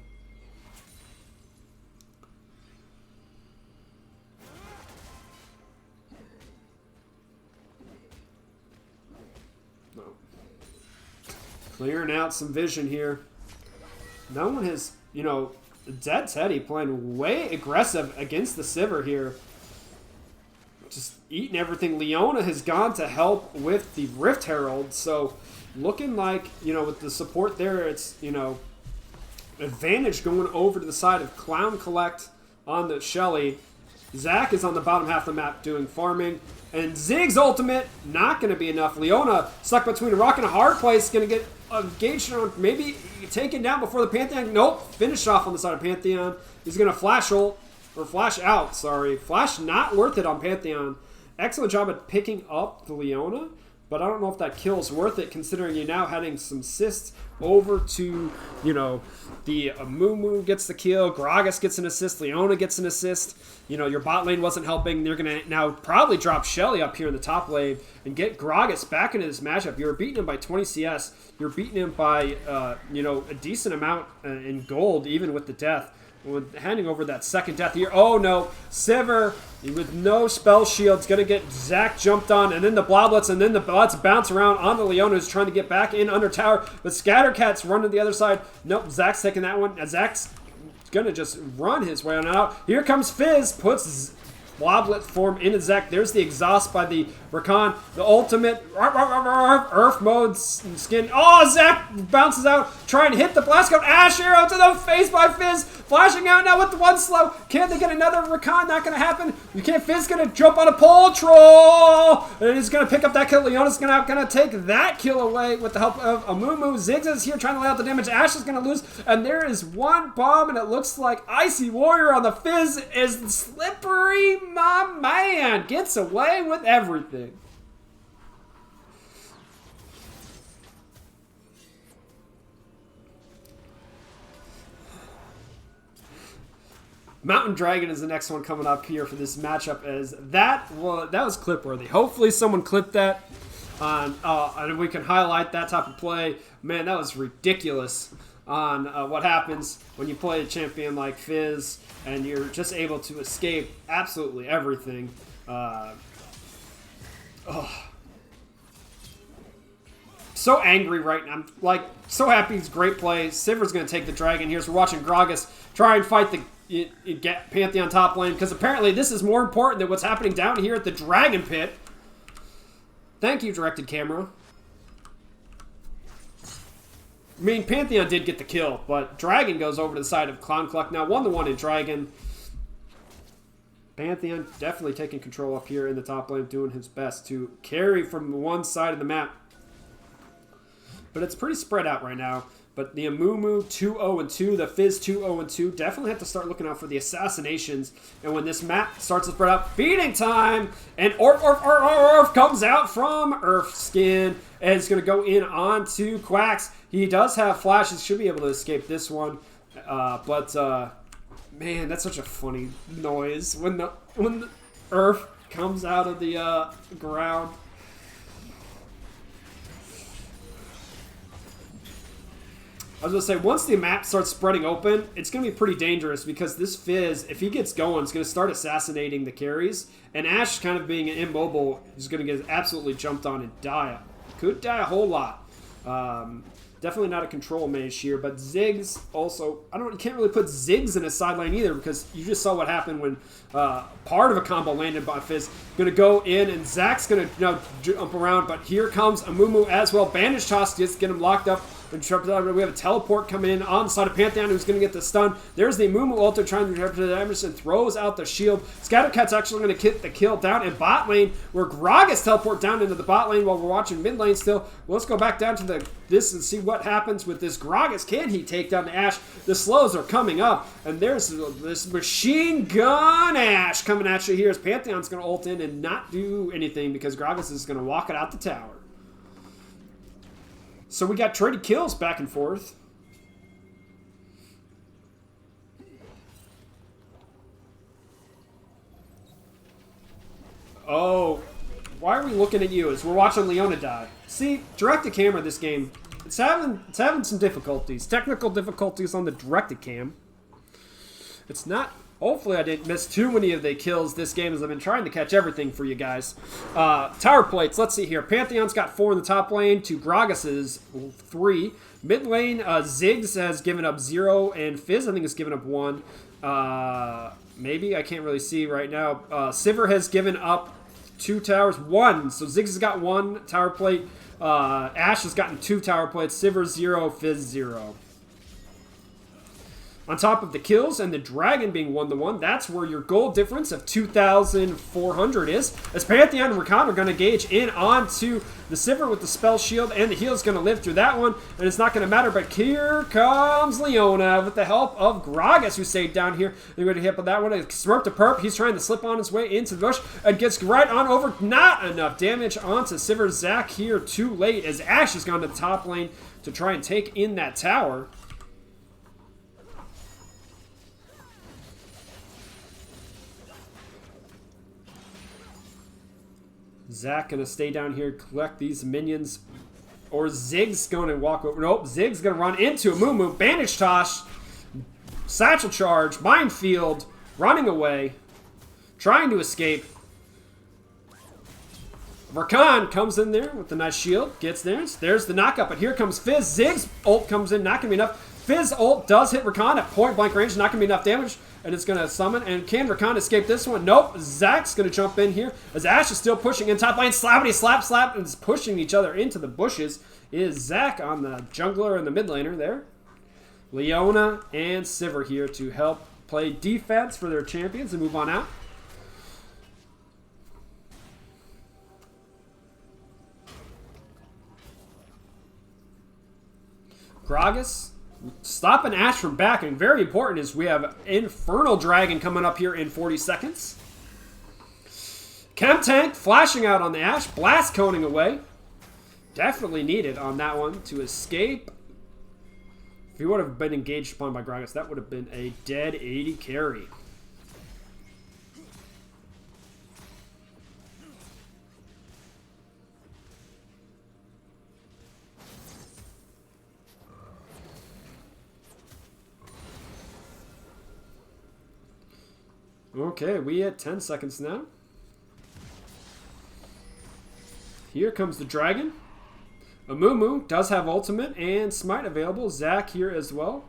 No. Clearing out some vision here. No one has, Dead Teddy playing way aggressive against the Sivir here. Just eating everything. Leona has gone to help with the Rift Herald, so looking like, with the support there, it's, advantage going over to the side of Clown Collect on the Shelly. Zach is on the bottom half of the map doing farming, and Zig's ultimate, not going to be enough. Leona stuck between a rock and a hard place, going to get engaged on, maybe taken down before the Pantheon. Nope, finish off on the side of Pantheon. He's going to flash ult. Or flash out, sorry. Flash not worth it on Pantheon. Excellent job at picking up the Leona, but I don't know if that kill is worth it considering you're now heading some assists over to, the Amumu gets the kill, Gragas gets an assist, Leona gets an assist. Your bot lane wasn't helping. They're going to now probably drop Shelly up here in the top lane and get Gragas back into this matchup. You're beating him by 20 CS. You're beating him by, a decent amount in gold, even with the death. With handing over that second death here. Oh no, Sivir with no spell shield's gonna get Zach jumped on, and then the Bloblets, and then the bots bounce around on the Leona who's trying to get back in under tower, but Scattercat's running to the other side. Nope, Zach's taking that one. Zach's gonna just run his way on out. Here comes Fizz, puts Bloblet form into Zach. There's the exhaust by the Rakan. The ultimate Earth mode skin. Oh, Zach bounces out, trying to hit the blast code. Ash arrow to the face by Fizz. Flashing out now with the one slow. Can they get another Rakan? Not going to happen. You can't. Fizz going to jump on a pole troll. And he's going to pick up that kill. Leona's going to take that kill away with the help of Amumu. Ziggs is here trying to lay out the damage. Ash is going to lose. And there is one bomb, and it looks like Icy Warrior on the Fizz is slippery. My man gets away with everything. Mountain Dragon is the next one coming up here for this matchup. As that was clip worthy. Hopefully someone clipped that on, and we can highlight that type of play. Man, that was ridiculous on what happens when you play a champion like Fizz and you're just able to escape absolutely everything. So angry right now. I'm so happy. It's great play. Sivir's going to take the dragon here. So we're watching Gragas try and fight get Pantheon top lane, because apparently this is more important than what's happening down here at the Dragon Pit. Thank you, directed camera. I mean, Pantheon did get the kill, but Dragon goes over to the side of Clown Collect. Now 1-1 in Dragon. Pantheon definitely taking control up here in the top lane, doing his best to carry from one side of the map. But it's pretty spread out right now. But the Amumu 2-0-2, the Fizz 2-0-2, definitely have to start looking out for the assassinations. And when this map starts to spread out, feeding time, and Orf comes out from Earth Skin, and it's going to go in onto Quacks. He does have flashes, should be able to escape this one. Man, that's such a funny noise when the Earth comes out of the ground. I was going to say, once the map starts spreading open, it's going to be pretty dangerous, because this Fizz, if he gets going, is going to start assassinating the carries, and Ashe kind of being immobile is going to get absolutely jumped on and die. Could die a whole lot. Definitely not a control mage here, but Ziggs also, you can't really put Ziggs in a side lane either, because you just saw what happened when part of a combo landed by Fizz. Going to go in, and Zach's going to jump around, but here comes Amumu as well. Bandage toss, just get him locked up We have a teleport coming in on the side of Pantheon, who's going to get the stun. There's the Mumu ulti trying to interrupt the damage and throws out the shield. Scattercat's actually going to get the kill down in bot lane, where Gragas teleport down into the bot lane while we're watching mid lane still. Well, let's go back down to this and see what happens with this Gragas. Can he take down the Ashe? The slows are coming up, and there's this machine gun Ashe coming at you here as Pantheon's going to ult in and not do anything because Gragas is going to walk it out the tower. So we got traded kills back and forth. Oh, why are we looking at you as we're watching Leona die? See, direct-to-camera this game, it's having some difficulties. Technical difficulties on the direct-to-cam. It's not... Hopefully I didn't miss too many of the kills this game as I've been trying to catch everything for you guys. Tower plates, let's see here. Pantheon's got 4 in the top lane to Gragas's 3. Mid lane, Ziggs has given up 0 and Fizz I think has given up 1. Maybe, I can't really see right now. Sivir has given up 2 towers, 1. So Ziggs has got 1 tower plate. Ashe has gotten 2 tower plates. Sivir 0, Fizz 0. On top of the kills and the dragon being 1-1, that's where your goal difference of 2,400 is. As Pantheon and Rakan are going to gauge in onto the Sivir with the spell shield, and the heal's going to live through that one, and it's not going to matter. But here comes Leona with the help of Gragas, who stayed down here. They're going to hit with that one. Smirk to Perp. He's trying to slip on his way into the bush and gets right on over. Not enough damage onto Sivir. Zac here too late as Ashe has gone to the top lane to try and take in that tower. Zac gonna stay down here, collect these minions. Or Ziggs going to walk over. Nope, Ziggs gonna run into a Mumu. Bandage toss. Satchel charge. Minefield. Running away. Trying to escape. Rakan comes in there with the nice shield. Gets there. There's the knockup. But here comes Fizz. Ziggs ult comes in. Not gonna be enough. Fizz ult does hit Rakan at point blank range. Not gonna be enough damage. And it's going to summon. And can Rakan escape this one? Nope. Zac's going to jump in here. As Ashe is still pushing in top lane. Slappity slap slap. And is pushing each other into the bushes. Is Zac on the jungler and the mid laner there. Leona and Sivir here to help play defense for their champions and move on out. Gragas stopping Ashe from backing. Very important is we have Infernal Dragon coming up here in 40 seconds. Chem Tank flashing out on the Ashe. Blast coning away. Definitely needed on that one to escape. If he would have been engaged upon by Gragas, that would have been a dead 80 carry. Okay, we at 10 seconds now. Here comes the dragon. Amumu does have ultimate and smite available. Zac here as well.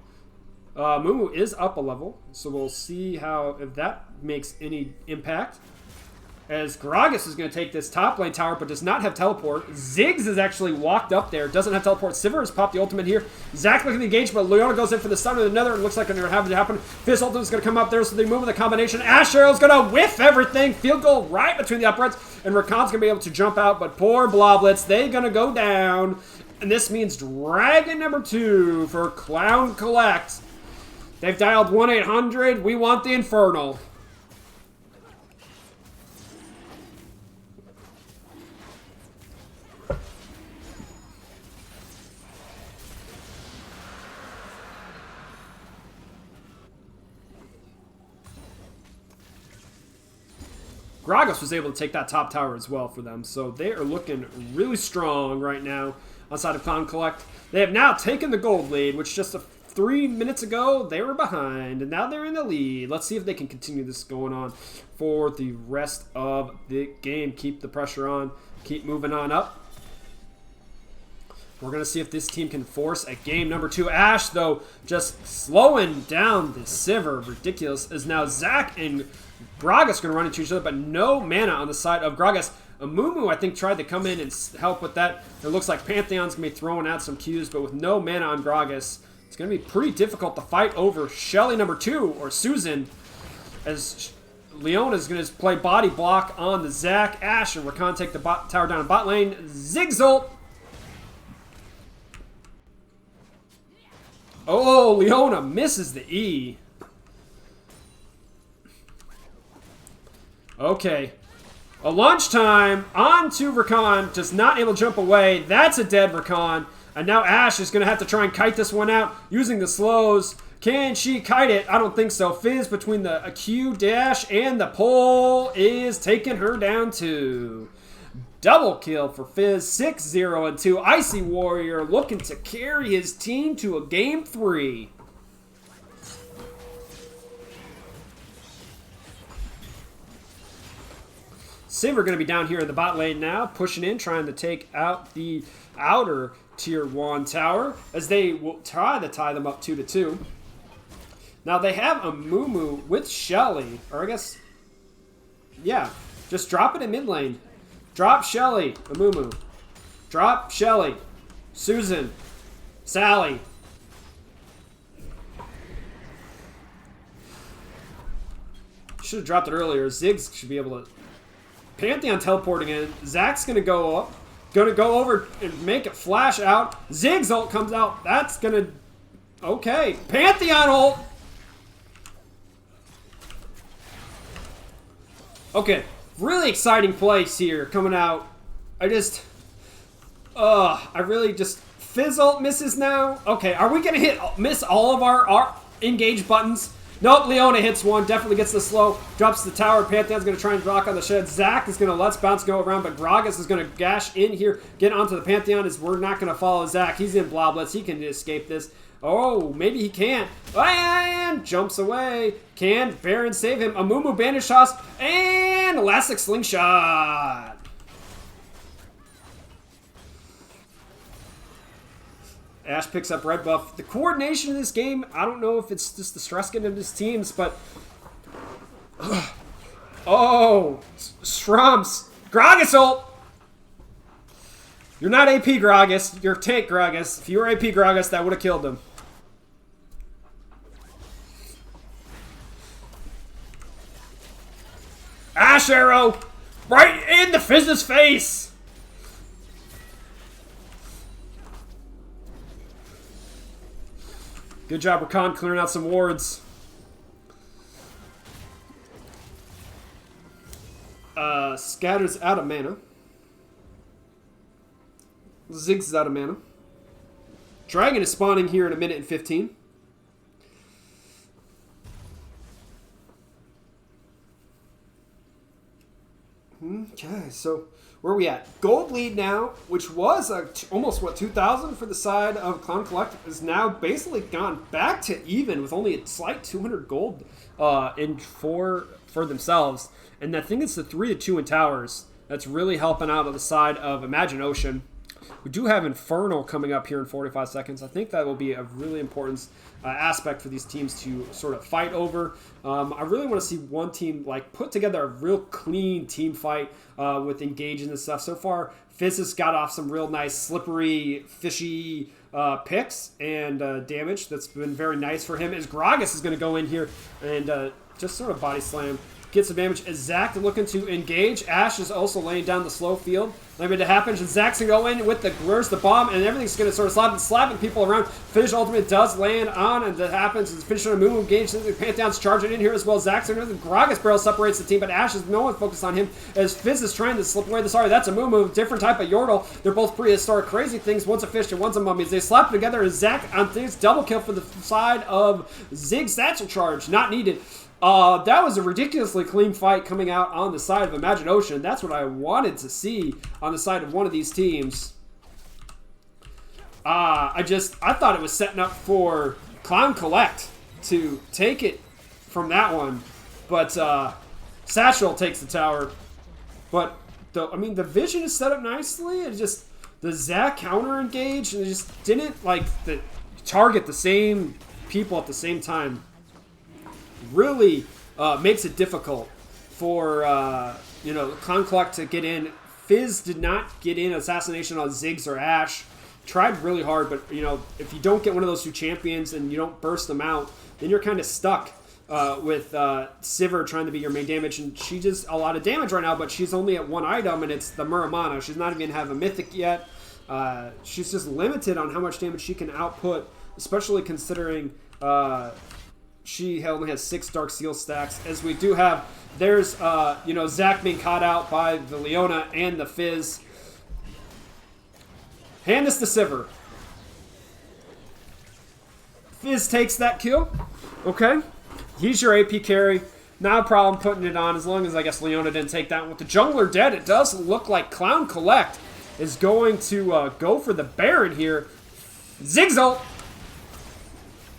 Mumu is up a level, so we'll see how if that makes any impact. As Gragas is going to take this top lane tower, but does not have teleport. Ziggs is actually walked up there, doesn't have teleport. Sivir has popped the ultimate here. Zac looking to engage, but Leona goes in for the stun with another. It looks like it's going to have to happen. Fizz ultimate is going to come up there, so they move with the combination. Ashe Arrow is going to whiff everything. Field goal right between the uprights, and Rakan's going to be able to jump out, but poor Bloblets, they're going to go down. And this means Dragon number 2 for Clown Collect. They've dialed 1-800. We want the Infernal. Gragas was able to take that top tower as well for them, so they are looking really strong right now outside of Clown Collect. They have now taken the gold lead, which just 3 minutes ago they were behind, and now they're in the lead. Let's see if they can continue this going on for the rest of the game. Keep the pressure on, keep moving on up. We're going to see if this team can force a game number 2. Ash, though, just slowing down the Sivir. Ridiculous. As now Zach and Gragas going to run into each other, but no mana on the side of Gragas. Amumu, I think, tried to come in and help with that. It looks like Pantheon's going to be throwing out some Qs, but with no mana on Gragas, it's going to be pretty difficult to fight over Shelly number 2, or Susan, as Leona's going to play body block on the Zac. Ash and Rakan take the tower down in bot lane. Ziggs ult. Oh, Leona misses the E. Okay. A lunchtime on to Rakan, just not able to jump away. That's a dead Rakan. And now Ash is going to have to try and kite this one out using the slows. Can she kite it? I don't think so. Fizz between the Q dash and the pull is taking her down too. Double kill for Fizz, 6-0 and 2. Icy Warrior looking to carry his team to a game 3. Sivir going to be down here in the bot lane now, pushing in, trying to take out the outer tier 1 tower, as they will try to tie them up 2-2. Now they have a Mumu with Shelly, or I guess, yeah, just drop it in mid lane. Drop Shelly, Amumu. Drop Shelly, Susan, Sally. Should have dropped it earlier. Ziggs should be able to. Pantheon teleporting in. Zach's gonna go up. Gonna go over and make it flash out. Ziggs ult comes out. That's gonna. Okay. Pantheon ult. Okay. Really exciting place here coming out. I really just... Fizz ult misses now? Okay, are we going to miss all of our engage buttons? Nope, Leona hits one, definitely gets the slow, drops the tower. Pantheon's going to try and rock on the shed. Zach is going to let's bounce go around, but Gragas is going to gash in here, get onto the Pantheon, as we're not going to follow Zach. He's in Bloblets, he can escape this. Oh, maybe he can't. And jumps away. Can Baron save him? Amumu bandage toss and elastic slingshot. Ash picks up red buff. The coordination of this game, I don't know if it's just the stress getting into his teams, but... Oh, Strumps. Gragas ult. You're not AP Gragas. You're tank Gragas. If you were AP Gragas, that would have killed him. Ash arrow. Right in the Fizz's face. Good job, Rakan, clearing out some wards. Scatter's out of mana. Ziggs is out of mana. Dragon is spawning here in 1 minute and 15. Okay, so where are we at? Gold lead now, which was almost, 2,000 for the side of Clown Collect, is now basically gone back to even with only a slight 200 gold for themselves. And I think it's the 3-2 in towers that's really helping out on the side of Imagine Ocean. We do have Infernal coming up here in 45 seconds. I think that will be a really important aspect for these teams to sort of fight over. I really want to see one team like put together a real clean team fight with engaging and stuff. So far, Fizz has got off some real nice, slippery, fishy picks and damage. That's been very nice for him. As Gragas is going to go in here and just sort of body slam. Get some damage as Zach looking to engage. Ash is also laying down the slow field. Maybe it happens, and Zach's going to go in with the bomb, and everything's going to sort of slapping people around. Finish ultimate does land on, and that happens. It's finished on a move engage. The Pantheon's charging in here as well. Zach's in. The Gragas barrel separates the team, but Ash is no one focused on him as Fizz is trying to slip away. Sorry, that's a Mumu, different type of Yordle. They're both prehistoric, crazy things. One's a fish and one's a mummy. As they slap together, and Zach on things, double kill for the side of Ziggs. Satchel charge, not needed. That was a ridiculously clean fight coming out on the side of Imagine Ocean. That's what I wanted to see on the side of one of these teams. I thought it was setting up for Clown Collect to take it from that one. But Satchel takes the tower. But, the vision is set up nicely. It's just the Zac counter engage and just didn't like target the same people at the same time. Really makes it difficult for Clown Collect to get in. Fizz did not get in assassination on Ziggs or Ashe. Tried really hard, but if you don't get one of those two champions and you don't burst them out, then you're kind of stuck with Sivir trying to be your main damage, and she does a lot of damage right now, but she's only at one item, and it's the Muramana. She's not even have a mythic yet. She's just limited on how much damage she can output, especially considering she only has 6 Dark Seal stacks. As we do have, there's Zac being caught out by the Leona and the Fizz. Hand this to Sivir. Fizz takes that kill. Okay. He's your AP carry. Not a problem putting it on as long as I guess Leona didn't take that one. With the jungler dead, it does look like Clown Collect is going to go for the Baron here. Ziggs ult.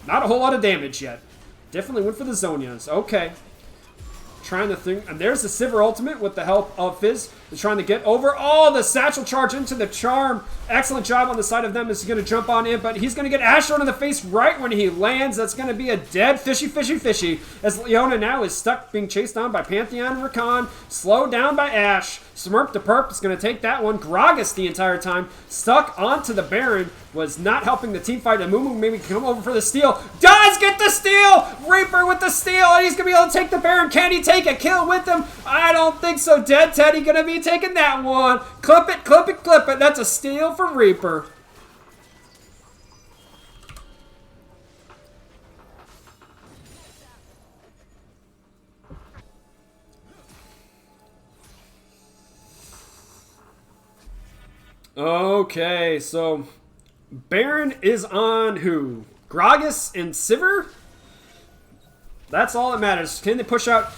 Not a whole lot of damage yet. Definitely went for the Zhonya's. Okay. Trying to think. And there's the Sivir ultimate with the help of Fizz. They're trying to get over. Oh, the satchel charge into the charm. Excellent job on the side of them. Is going to jump on in, but he's going to get Ashe in the face right when he lands. That's going to be a dead fishy. As Leona now is stuck being chased down by Pantheon and Rakan. Slowed down by Ashe. Smurp the Perp is going to take that one. Gragas the entire time. Stuck onto the Baron. Was not helping the team fight. And Mumu maybe come over for the steal. Does get the steal! Reaper with the steal. And he's going to be able to take the Baron. Can he take a kill with him? I don't think so. Dead Teddy going to be taking that one. Clip it. That's a steal for Reaper. Okay, so Baron is on who? Gragas and Sivir? That's all that matters. Can they push out?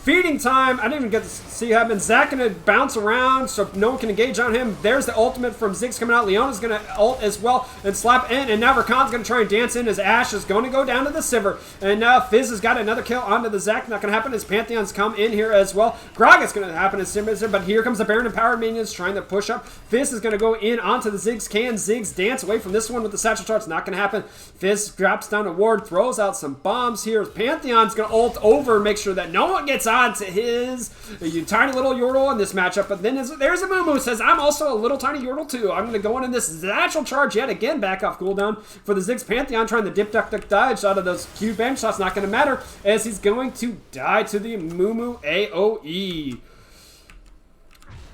Feeding time. I didn't even get to see it happen. Zac gonna bounce around so no one can engage on him. There's the ultimate from Ziggs coming out. Leona's gonna ult as well and slap in. And now Rakan's gonna try and dance in as Ashe is going to go down to the Sivir. And now Fizz has got another kill onto the Zac. Not gonna happen as Pantheon's come in here as well. Gragas gonna happen as Sivir, but here comes the Baron and Power Minions trying to push up. Fizz is gonna go in onto the Ziggs. Can Ziggs dance away from this one with the satchel charge? Not gonna happen. Fizz drops down a ward, throws out some bombs here. Pantheon's gonna ult over, make sure that no one gets on to his tiny little Yordle in this matchup. But then there's a Mumu says, I'm also a little tiny Yordle too. I'm going to go in this natural charge yet again, back off cooldown for the Ziggs. Pantheon trying to dip, duck, dodge out of those Q bench shots. Not going to matter as he's going to die to the Mumu AoE.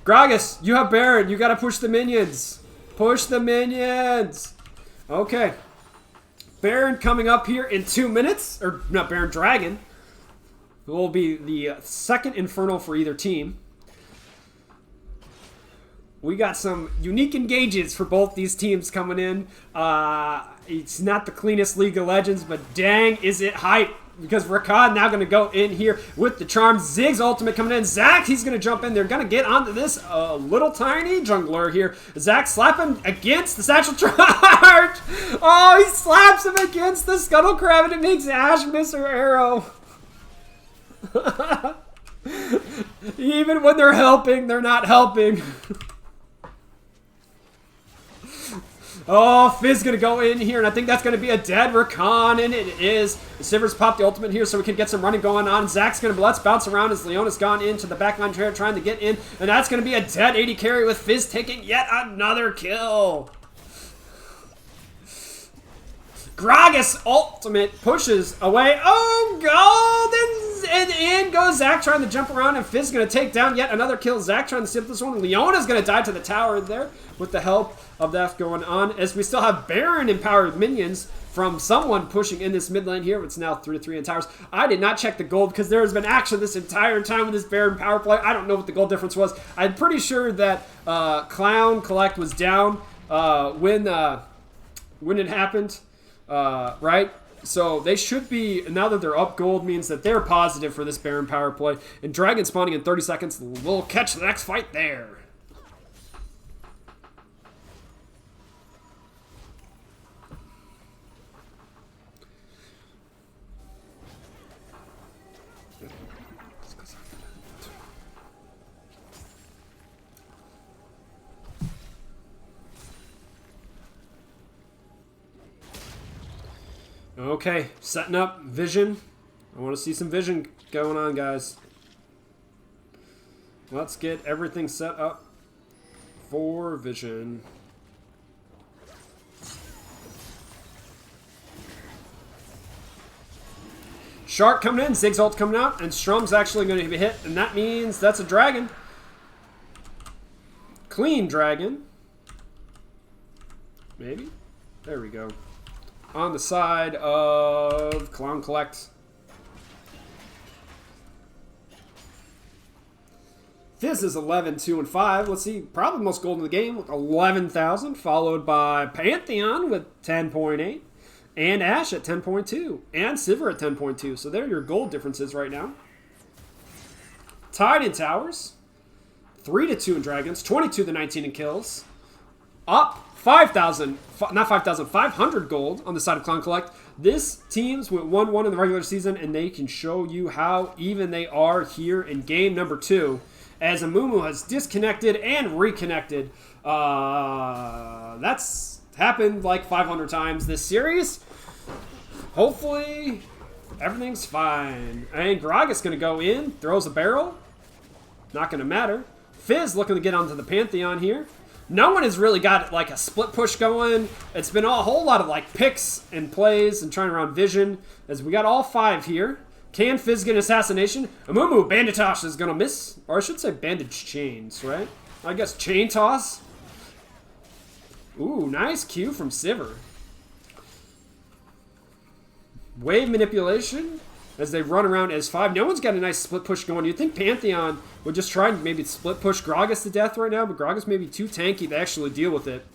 Gragas, you have Baron. You got to push the minions. Push the minions. Okay. Baron coming up here in 2 minutes. Or not Baron, Dragon. It will be the second Infernal for either team. We got some unique engages for both these teams coming in. It's not the cleanest League of Legends, but dang, is it hype. Because Rakan now going to go in here with the charm. Ziggs ultimate coming in. Zac, he's going to jump in. They're going to get onto this little tiny jungler here. Zac slapping against the satchel charge. Oh, he slaps him against the scuttle crab and it makes Ashe miss her arrow. Even when they're helping, they're not helping. Oh, Fizz gonna go in here, and I think that's gonna be a dead Rakan, and it is. The Sivir's popped the ultimate here so we can get some running going on. Zac's gonna let's bounce around as Leona's gone into the backline trying to get in, and that's gonna be a dead 80 carry with Fizz taking yet another kill. Gragas ultimate pushes away. Oh, gold! And in goes Zac trying to jump around, and Fizz going to take down yet another kill. Zac trying to sip this one. Leona's going to die to the tower there with the help of that going on. As we still have Baron empowered minions from someone pushing in this mid lane here. It's now 3-3 in towers. I did not check the gold because there has been action this entire time with this Baron power play. I don't know what the gold difference was. I'm pretty sure that Clown Collect was down when it happened. Right? So they should be, now that they're up gold, means that they're positive for this Baron power play. And Dragon spawning in 30 seconds. We'll catch the next fight there. Okay, setting up vision. I want to see some vision going on, guys. Let's get everything set up for vision. Shark coming in, Zig's ult coming out, and Strum's actually going to be hit, and that means that's a dragon. Clean dragon. Maybe? There we go. On the side of Clown Collect. Fizz is 11, 2, and 5. Let's see, probably most gold in the game with 11,000, followed by Pantheon with 10.8. And Ash at 10.2. And Sivir at 10.2. So there are your gold differences right now. Tied in towers. 3 to 2 in dragons. 22 to 19 in kills. Up 5,000. Not 5,000. 500 gold on the side of Clown Collect. This teams went 1-1 in the regular season. And they can show you how even they are here in game number 2. As Amumu has disconnected and reconnected. That's happened like 500 times this series. Hopefully, everything's fine. And Gragas going to go in, throws a barrel. Not going to matter. Fizz looking to get onto the Pantheon here. No one has really got like a split push going. It's been a whole lot of like picks and plays and trying around vision. As we got all 5 here. Can Fizz get an assassination? Amumu, Bandit Toss is going to miss. Or I should say Bandage Chains, right? I guess Chain Toss. Ooh, nice Q from Sivir. Wave manipulation as they run around as 5. No one's got a nice split push going. You'd think Pantheon would just try and maybe split push Gragas to death right now, but Gragas may be too tanky to actually deal with it.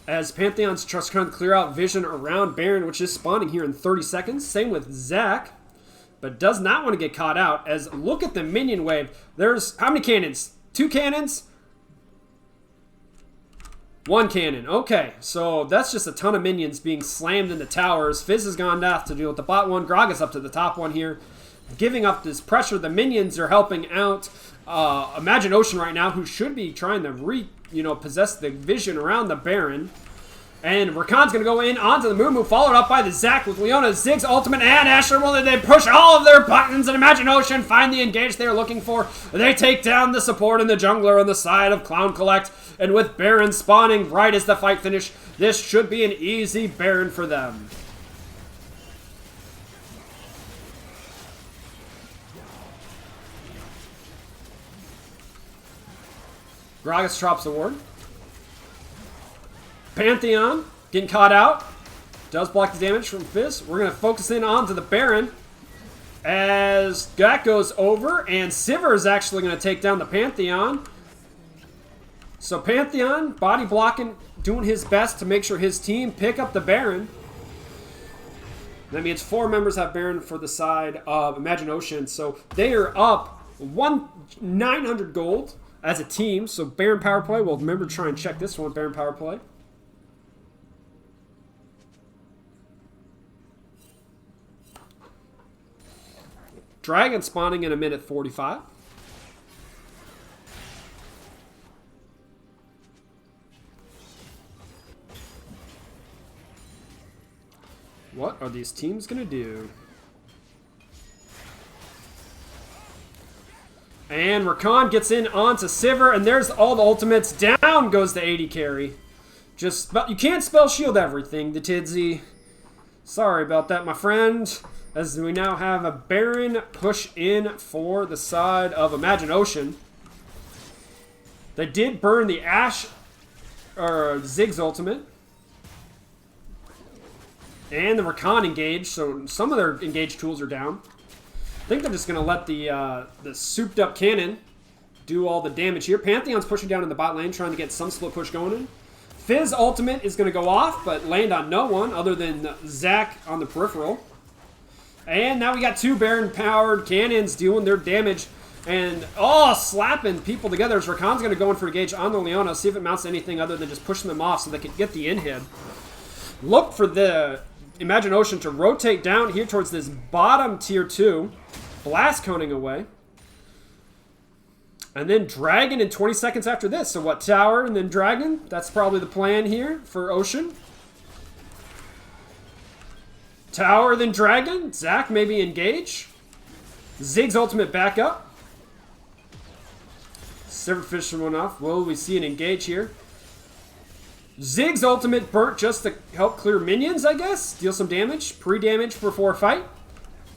As Pantheon's trying to clear out vision around Baron, which is spawning here in 30 seconds. Same with Zac, but does not want to get caught out. As look at the minion wave. There's how many cannons? 2 cannons? 1 cannon. Okay, so that's just a ton of minions being slammed into towers. Fizz has gone down to deal with the bot one. Gragas up to the top one here. Giving up this pressure. The minions are helping out Imagine Ocean right now, who should be trying to possess the vision around the Baron. And Rakan's going to go in onto the Mumu, followed up by the Zac with Leona, Ziggs ultimate, and Asher. Will they push all of their buttons and Imagine Ocean find the engage they're looking for? They take down the support and the jungler on the side of Clown Collect. And with Baron spawning right as the fight finish, this should be an easy Baron for them. Gragas drops the ward. Pantheon getting caught out. Does block the damage from Fizz. We're going to focus in onto the Baron as that goes over. And Sivir is actually going to take down the Pantheon. So Pantheon body blocking, doing his best to make sure his team pick up the Baron. That means 4 members have Baron for the side of Imagine Ocean. So they are up 900 gold as a team. So Baron power play. Well, remember to try and check this one. Baron power play. Dragon spawning in a minute 45. What are these teams going to do? And Rakan gets in onto Sivir, and there's all the ultimates. Down goes the 80 carry. But you can't spell shield everything, the Tidsy. Sorry about that, my friend. As we now have a Baron push in for the side of Imagine Ocean. They did burn the Ash, or Ziggs ultimate. And the Rakan engage, so some of their engage tools are down. I think they're just going to let the souped up cannon do all the damage here. Pantheon's pushing down in the bot lane, trying to get some split push going in. Fizz ultimate is going to go off, but land on no one other than Zac on the peripheral. And now we got 2 Baron-powered cannons doing their damage. And, slapping people together as Rakan's going to go in for engage on the Leona. See if it mounts anything other than just pushing them off so they can get the inhib. Look for the Imagine Ocean to rotate down here towards this bottom tier 2. Blast coning away. And then Dragon in 20 seconds after this. So what, Tower and then Dragon? That's probably the plan here for Ocean. Tower, then Dragon. Zach maybe engage. Zig's ultimate back up. Sivir fishing one off. Will we see an engage here? Zig's ultimate burnt just to help clear minions, I guess. Deal some damage. Pre-damage before fight.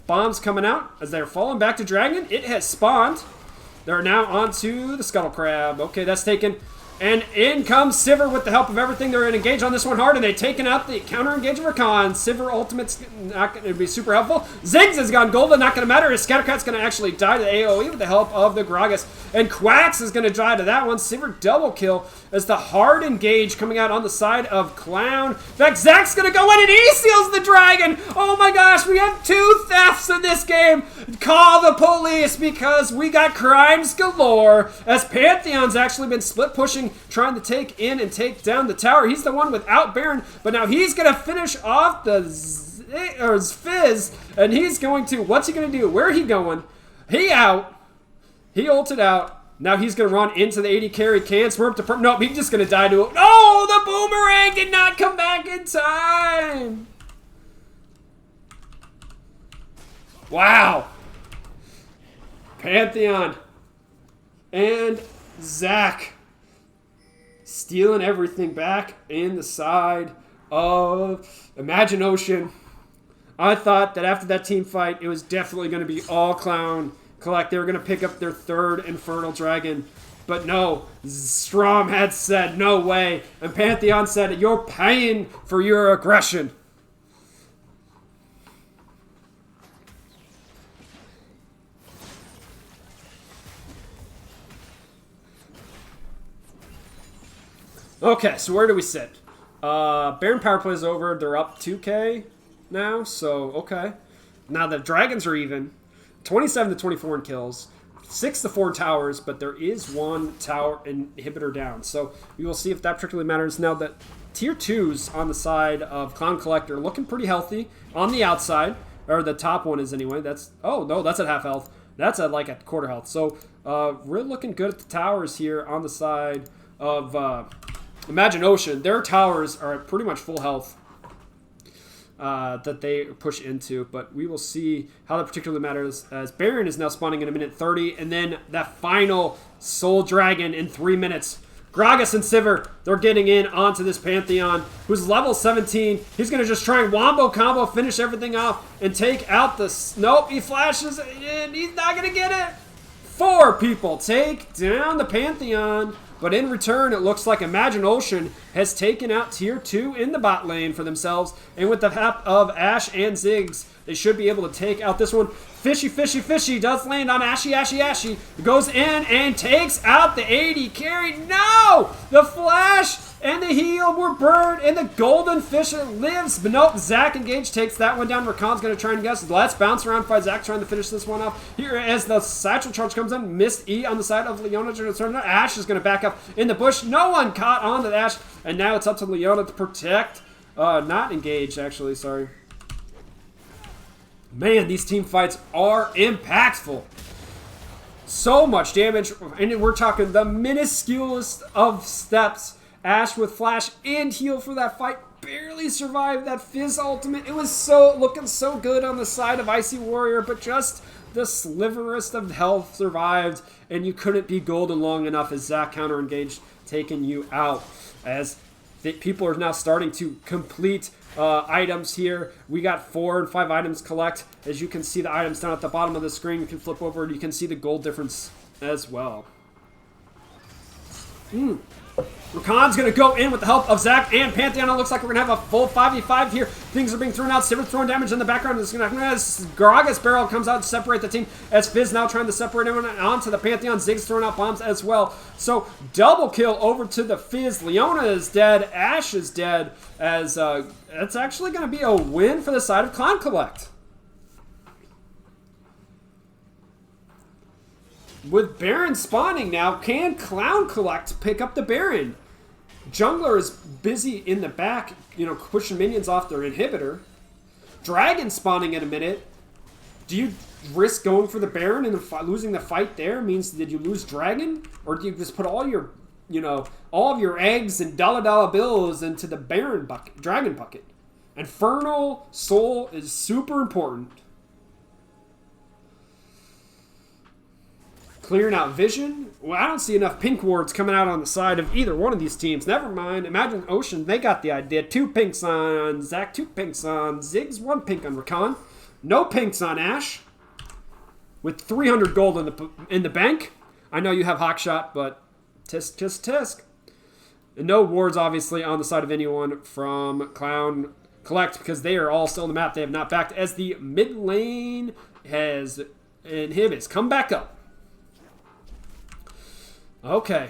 Bombs coming out as they're falling back to Dragon. It has spawned. They're now onto the Scuttle Crab. Okay, that's taken. And in comes Sivir with the help of everything. They're going to engage on this one hard, and they've taken out the counter-engage of Rakan. Sivir ultimate's not going to be super helpful. Ziggs has gone golden, not going to matter. His Scattercat's going to actually die to the AoE with the help of the Gragas. And Quax is going to die to that one. Sivir double kill as the hard engage coming out on the side of Clown. In fact, Zach's going to go in and he seals the Dragon. Oh my gosh, we have 2 thefts in this game. Call the police because we got crimes galore as Pantheon's actually been split pushing, trying to take in and take down the tower. He's the one without Baron, but now he's going to finish off the Fizz, and he's going to, what's he going to do? Where are he going? He out. He ulted out. Now he's going to run into the 80 carry. Can Smurf to nope, he's just going to die to it. No, the boomerang did not come back in time. Wow. Pantheon and Zach stealing everything back in the side of Imagine Ocean. I thought that after that team fight, it was definitely going to be all Clown Collect. They were going to pick up their 3rd Infernal Dragon. But no, Strom had said, no way. And Pantheon said, you're paying for your aggression. Okay, so where do we sit? Baron power play is over. They're up 2k now, so okay. Now the Dragons are even. 27 to 24 in kills. 6 to 4 towers, but there is 1 tower inhibitor down. So we will see if that particularly matters. Now that tier 2s on the side of Clown Collector looking pretty healthy on the outside. Or the top one is anyway. That's, oh no, that's at half health. That's at like at quarter health. So really looking good at the towers here on the side of Imagine Ocean. Their towers are at pretty much full health that they push into, but we will see how that particularly matters as Baron is now spawning in a minute 30, and then that final Soul Dragon in 3 minutes. Gragas and Sivir, they're getting in onto this Pantheon, who's level 17. He's going to just try and wombo combo, finish everything off, and take out the... Nope, he flashes, and he's not going to get it. 4 people take down the Pantheon. But in return, it looks like Imagine Ocean has taken out tier 2 in the bot lane for themselves. And with the help of Ashe and Ziggs, they should be able to take out this one. Fishy, fishy, fishy does land on Ashy, Ashy, Ashy. Goes in and takes out the 80 carry. No! The flash and the heal were burned, and the golden fisher lives. But nope, Zach engaged, takes that one down. Rakan's going to try and guess. Let's bounce around, fight Zach trying to finish this one off. Here as the satchel charge comes in, missed E on the side of Leona. Ashe is going to back up in the bush. No one caught on to the Ashe, and now it's up to Leona to protect. Not engaged, actually, sorry. Man, these team fights are impactful. So much damage, and we're talking the minusculest of steps. Ashe with flash and heal for that fight barely survived that Fizz ultimate. It was so looking so good on the side of Icy Warrior, but just the sliverest of health survived, and you couldn't be golden long enough as Zach counter engaged, taking you out. As people are now starting to complete items here. We got 4 and 5 items collect. As you can see the items down at the bottom of the screen, you can flip over and you can see the gold difference as well. Rakan's going to go in with the help of Zach and Pantheon. It looks like we're going to have a full 5v5 here. Things are being thrown out. Sivir throwing damage in the background. It's going to Gragas barrel comes out to separate the team as Fizz now trying to separate everyone onto the Pantheon. Ziggs throwing out bombs as well. So double kill over to the Fizz. Leona is dead. Ashe is dead as it's actually going to be a win for the side of Clown Collect. With Baron spawning now, can Clown Collect pick up the Baron? Jungler is busy in the back, you know, pushing minions off their inhibitor. Dragon spawning in a minute. Do you risk going for the Baron and losing the fight there? Means did you lose Dragon? Or do you just put all your, you know, all of your eggs and dollar bills into the Baron bucket, Dragon bucket? Infernal Soul is super important. Clearing out vision. Well, I don't see enough pink wards coming out on the side of either one of these teams. Never mind. Imagine Ocean. They got the idea. 2 pinks on Zach. 2 pinks on Ziggs. 1 pink on Rakan. No pinks on Ashe. With 300 gold in the bank. I know you have Hawkshot, but tisk, tisk, tisk. And no wards, obviously, on the side of anyone from Clown Collect because they are all still on the map. They have not backed as the mid lane has inhibits. Come back up. Okay.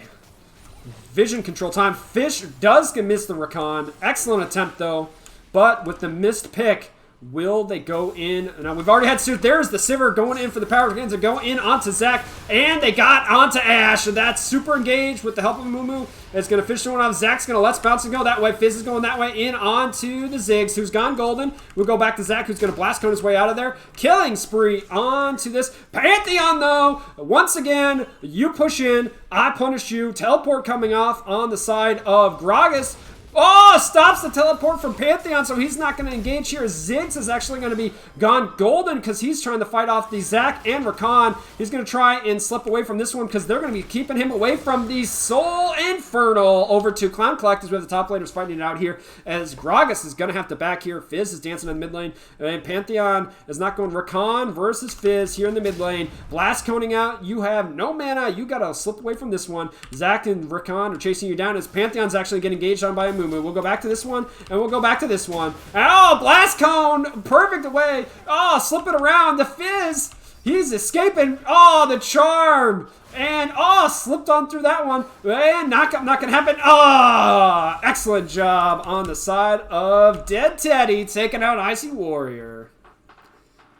Vision control time. Fish does miss the Rakan. Excellent attempt, though. But with the missed pick, will they go in? Now, we've already had Suit. There's the Sivir going in for the power gains to go in onto Zach. And they got onto Ashe. And that's super engaged with the help of Mumu. It's going to fish one off. Zach's going to let's bounce and go that way. Fizz is going that way in onto the Ziggs, who's gone golden. We'll go back to Zach, who's going to blast cone his way out of there. Killing spree onto this. Pantheon, though. Once again, you push in. I punish you. Teleport coming off on the side of Gragas. Oh, stops the teleport from Pantheon, so he's not going to engage here. Ziggs is actually going to be gone golden because he's trying to fight off the Zac and Rakan. He's going to try and slip away from this one because they're going to be keeping him away from the Soul Infernal. Over to Clown Collect is where the top laners fighting it out here as Gragas is going to have to back here. Fizz is dancing in the mid lane, and Pantheon is not going. Rakan versus Fizz here in the mid lane. Blast coning out. You have no mana. You got to slip away from this one. Zac and Rakan are chasing you down as Pantheon's actually getting engaged on by a We'll go back to this one, and we'll go back to this one. Oh, Blast Cone! Perfect away. Oh, slip it around. The Fizz, he's escaping. Oh, the Charm. And, oh, slipped on through that one. And not going to happen. Oh, excellent job on the side of Dead Teddy, taking out Icy Warrior.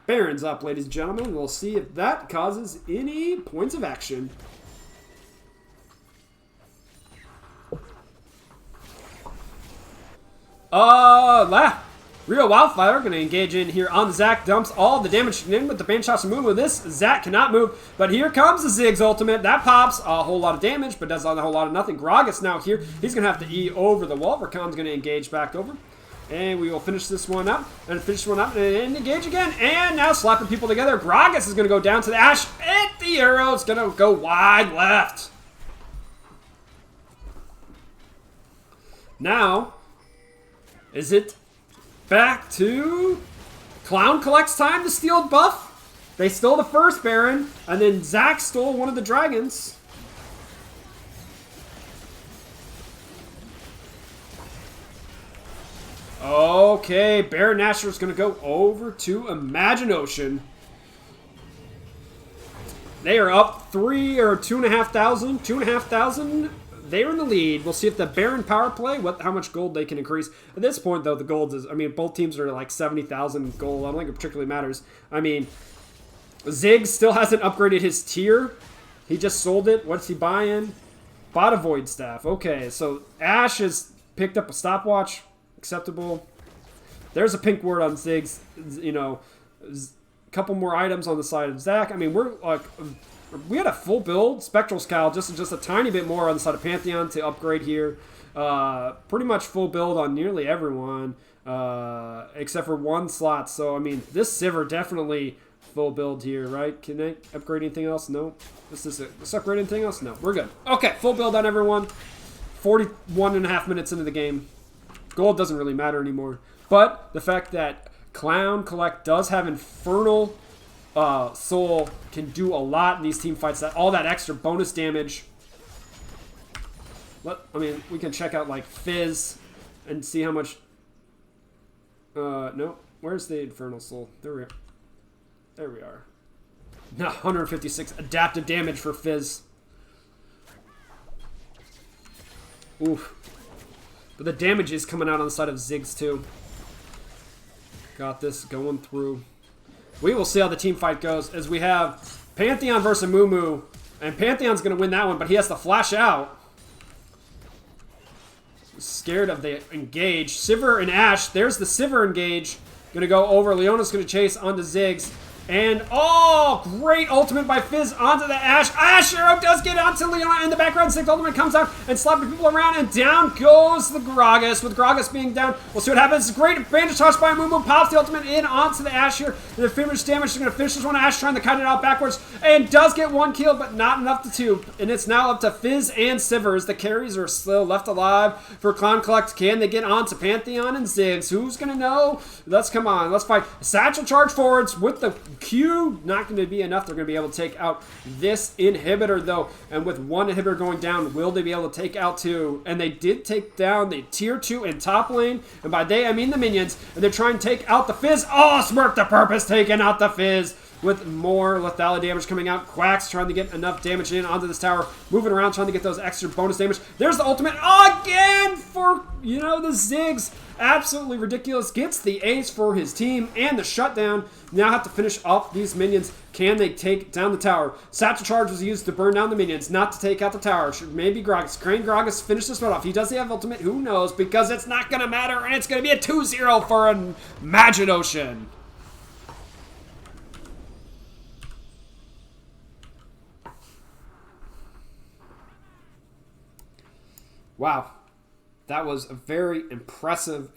Baron's up, ladies and gentlemen. We'll see if that causes any points of action. Real Wildfire going to engage in here on Zac. Dumps all the damage in with the Bane Shots and move with this. Zac cannot move, but here comes the Ziggs ultimate. That pops a whole lot of damage, but does a whole lot of nothing. Gragas now here. He's going to have to E over the wall. Rakan's going to engage back over. And we will finish this one up. And finish one up and engage again. And now slapping people together. Gragas is going to go down to the Ashe. And the arrow is going to go wide left. Now, is it back to Clown Collect's time to steal buff? They stole the first Baron, and then Zac stole one of the dragons. Okay, Baron Nashor is going to go over to Imagine Ocean. They are up 3 or 2,500. 2,500. They're in the lead. We'll see if the Baron power play, how much gold they can increase. At this point, though, the gold is, I mean, both teams are like 70,000 gold. I don't think it particularly matters. I mean, Ziggs still hasn't upgraded his tier. He just sold it. What's he buying? Bought a Void Staff. Okay, so Ashe has picked up a stopwatch. Acceptable. There's a pink word on Ziggs. You know, a couple more items on the side of Zac. I mean, we're like... We had a full build, Spectral Scowl, just a tiny bit more on the side of Pantheon to upgrade here. Pretty much full build on nearly everyone, except for one slot. So, I mean, this Sivir definitely full build here, right? Can I upgrade anything else? No. Let's upgrade anything else? No. We're good. Okay, full build on everyone. 41.5 minutes into the game. Gold doesn't really matter anymore. But the fact that Clown Collect does have Infernal... Soul can do a lot in these team fights. All that extra bonus damage. I mean, we can check out like Fizz and see how much. No, where's the Infernal Soul? There we are. There we are. Now 156 adaptive damage for Fizz. Oof. But the damage is coming out on the side of Ziggs too. Got this going through. We will see how the team fight goes as we have Pantheon versus Mumu. And Pantheon's going to win that one, but he has to flash out. Scared of the engage. Sivir and Ashe. There's the Sivir engage. Going to go over. Leona's going to chase onto Ziggs. And, oh, great ultimate by Fizz onto the Ashe. Ashero does get onto Leona in the background. Sixth ultimate comes out and slapping people around, and down goes the Gragas. With Gragas being down, we'll see what happens. Great bandage toss by Mumu. Pops the ultimate in onto the Ashe here. And the finish damage is going to finish this one. Ashe trying to cut it out backwards, and does get one kill, but not enough to two. And it's now up to Fizz and Sivers. The carries are still left alive for Clown Collect. Can they get on to Pantheon and Ziggs? Who's going to know? Let's come on. Let's fight. Satchel charge forwards with the Q. Not going to be enough. They're going to be able to take out this inhibitor, though. And with one inhibitor going down, will they be able to take out two? And they did take down the tier 2 in top lane. And by they, I mean the minions. And they're trying to take out the Fizz. Oh, Smirk the Purpose taking out the Fizz. With more lethality damage coming out. Quack's trying to get enough damage in onto this tower. Moving around, trying to get those extra bonus damage. There's the ultimate again for, the Ziggs. Absolutely ridiculous. Gets the ace for his team and the shutdown. Now have to finish off these minions. Can they take down the tower? Satchel charge was used to burn down the minions, not to take out the tower. Should maybe Gragas. Crane Gragas finish this one off. He does have ultimate. Who knows? Because it's not going to matter, and it's going to be a 2-0 for Imagine Ocean. Wow, that was a very impressive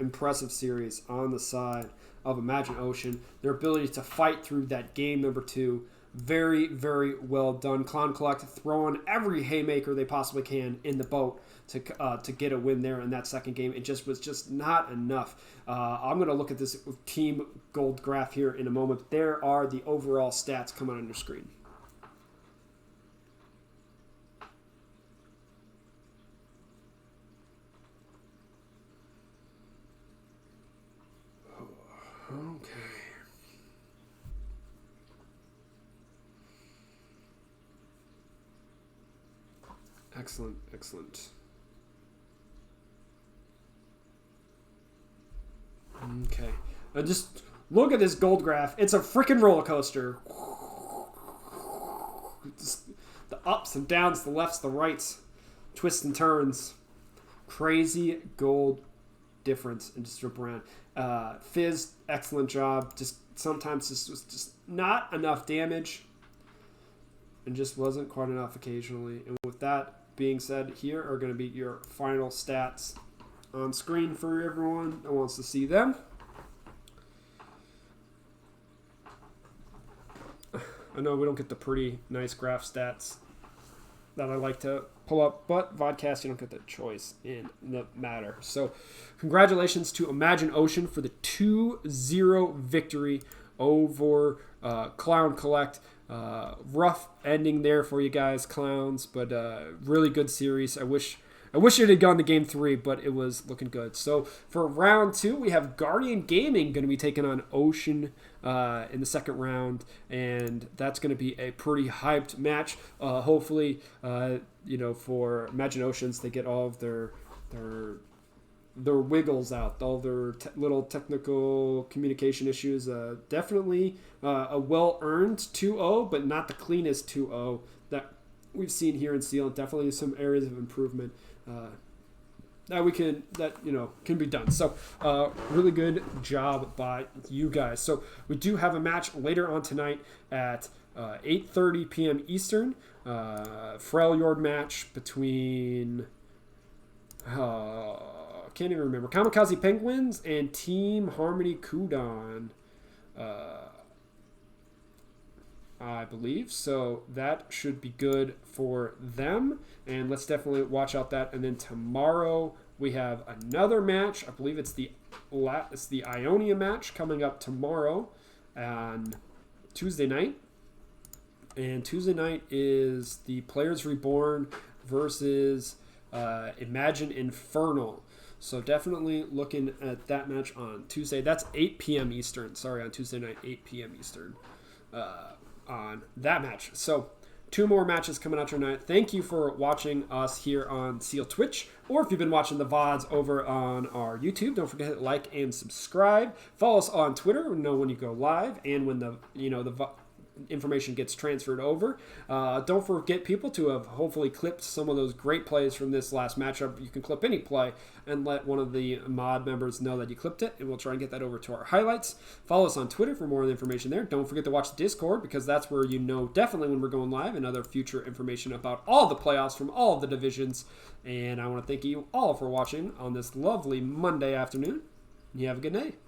series on the side of Imagine Ocean. Their ability to fight through that game number 2, very, very well done. Clown Collect throwing every haymaker they possibly can in the boat to get a win there in that second game. It just was just not enough. I'm going to look at this team gold graph here in a moment. There are the overall stats coming on your screen. Okay. Excellent, excellent. Okay. Just look at this gold graph. It's a freaking roller coaster. Just the ups and downs, the lefts, the rights, twists and turns. Crazy gold difference in just jump around. Fizz, excellent job. Just sometimes this was just not enough damage and just wasn't quite enough occasionally. And with that being said, here are going to be your final stats on screen for everyone that wants to see them. I know we don't get the pretty nice graph stats that I like to pull up, but vodcast, you don't get the choice in the matter. So congratulations to Imagine Ocean for the 2-0 victory over Clown Collect. Rough ending there for you guys, Clowns, but really good series. I wish it had gone to game 3, but it was looking good. So for round 2, we have Guardian Gaming going to be taking on Ocean in the second round, and that's going to be a pretty hyped match. Hopefully, for Imagine Oceans, they get all of their wiggles out, all their little technical communication issues. Definitely a well-earned 2-0, but not the cleanest 2-0 that we've seen here in CL. Definitely some areas of improvement that can be done. So really good job by you guys. So we do have a match later on tonight at 8:30 p.m. Eastern. Freljord match between can't even remember, Kamikaze Penguins and Team Harmony Kudan, I believe. So that should be good for them, and let's definitely watch out that. And then tomorrow we have another match. I believe it's the Ionia match coming up tomorrow on Tuesday night. And Tuesday night is the Players Reborn versus Imagine Infernal. So definitely looking at that match on Tuesday. That's 8 p.m. Eastern. Sorry, on Tuesday night, 8 p.m. Eastern on that match. So 2 more matches coming out tonight. Thank you for watching us here on Seal Twitch, or if you've been watching the VODs over on our YouTube, don't forget to like and subscribe. Follow us on Twitter to know when you go live and when the information gets transferred over. Don't forget, people, to have hopefully clipped some of those great plays from this last matchup. You can clip any play and let one of the mod members know that you clipped it, and we'll try and get that over to our highlights. Follow us on Twitter for more information there. Don't forget to watch the Discord, because that's where you know definitely when we're going live and other future information about all the playoffs from all of the divisions. And I want to thank you all for watching on this lovely Monday afternoon. You have a good night.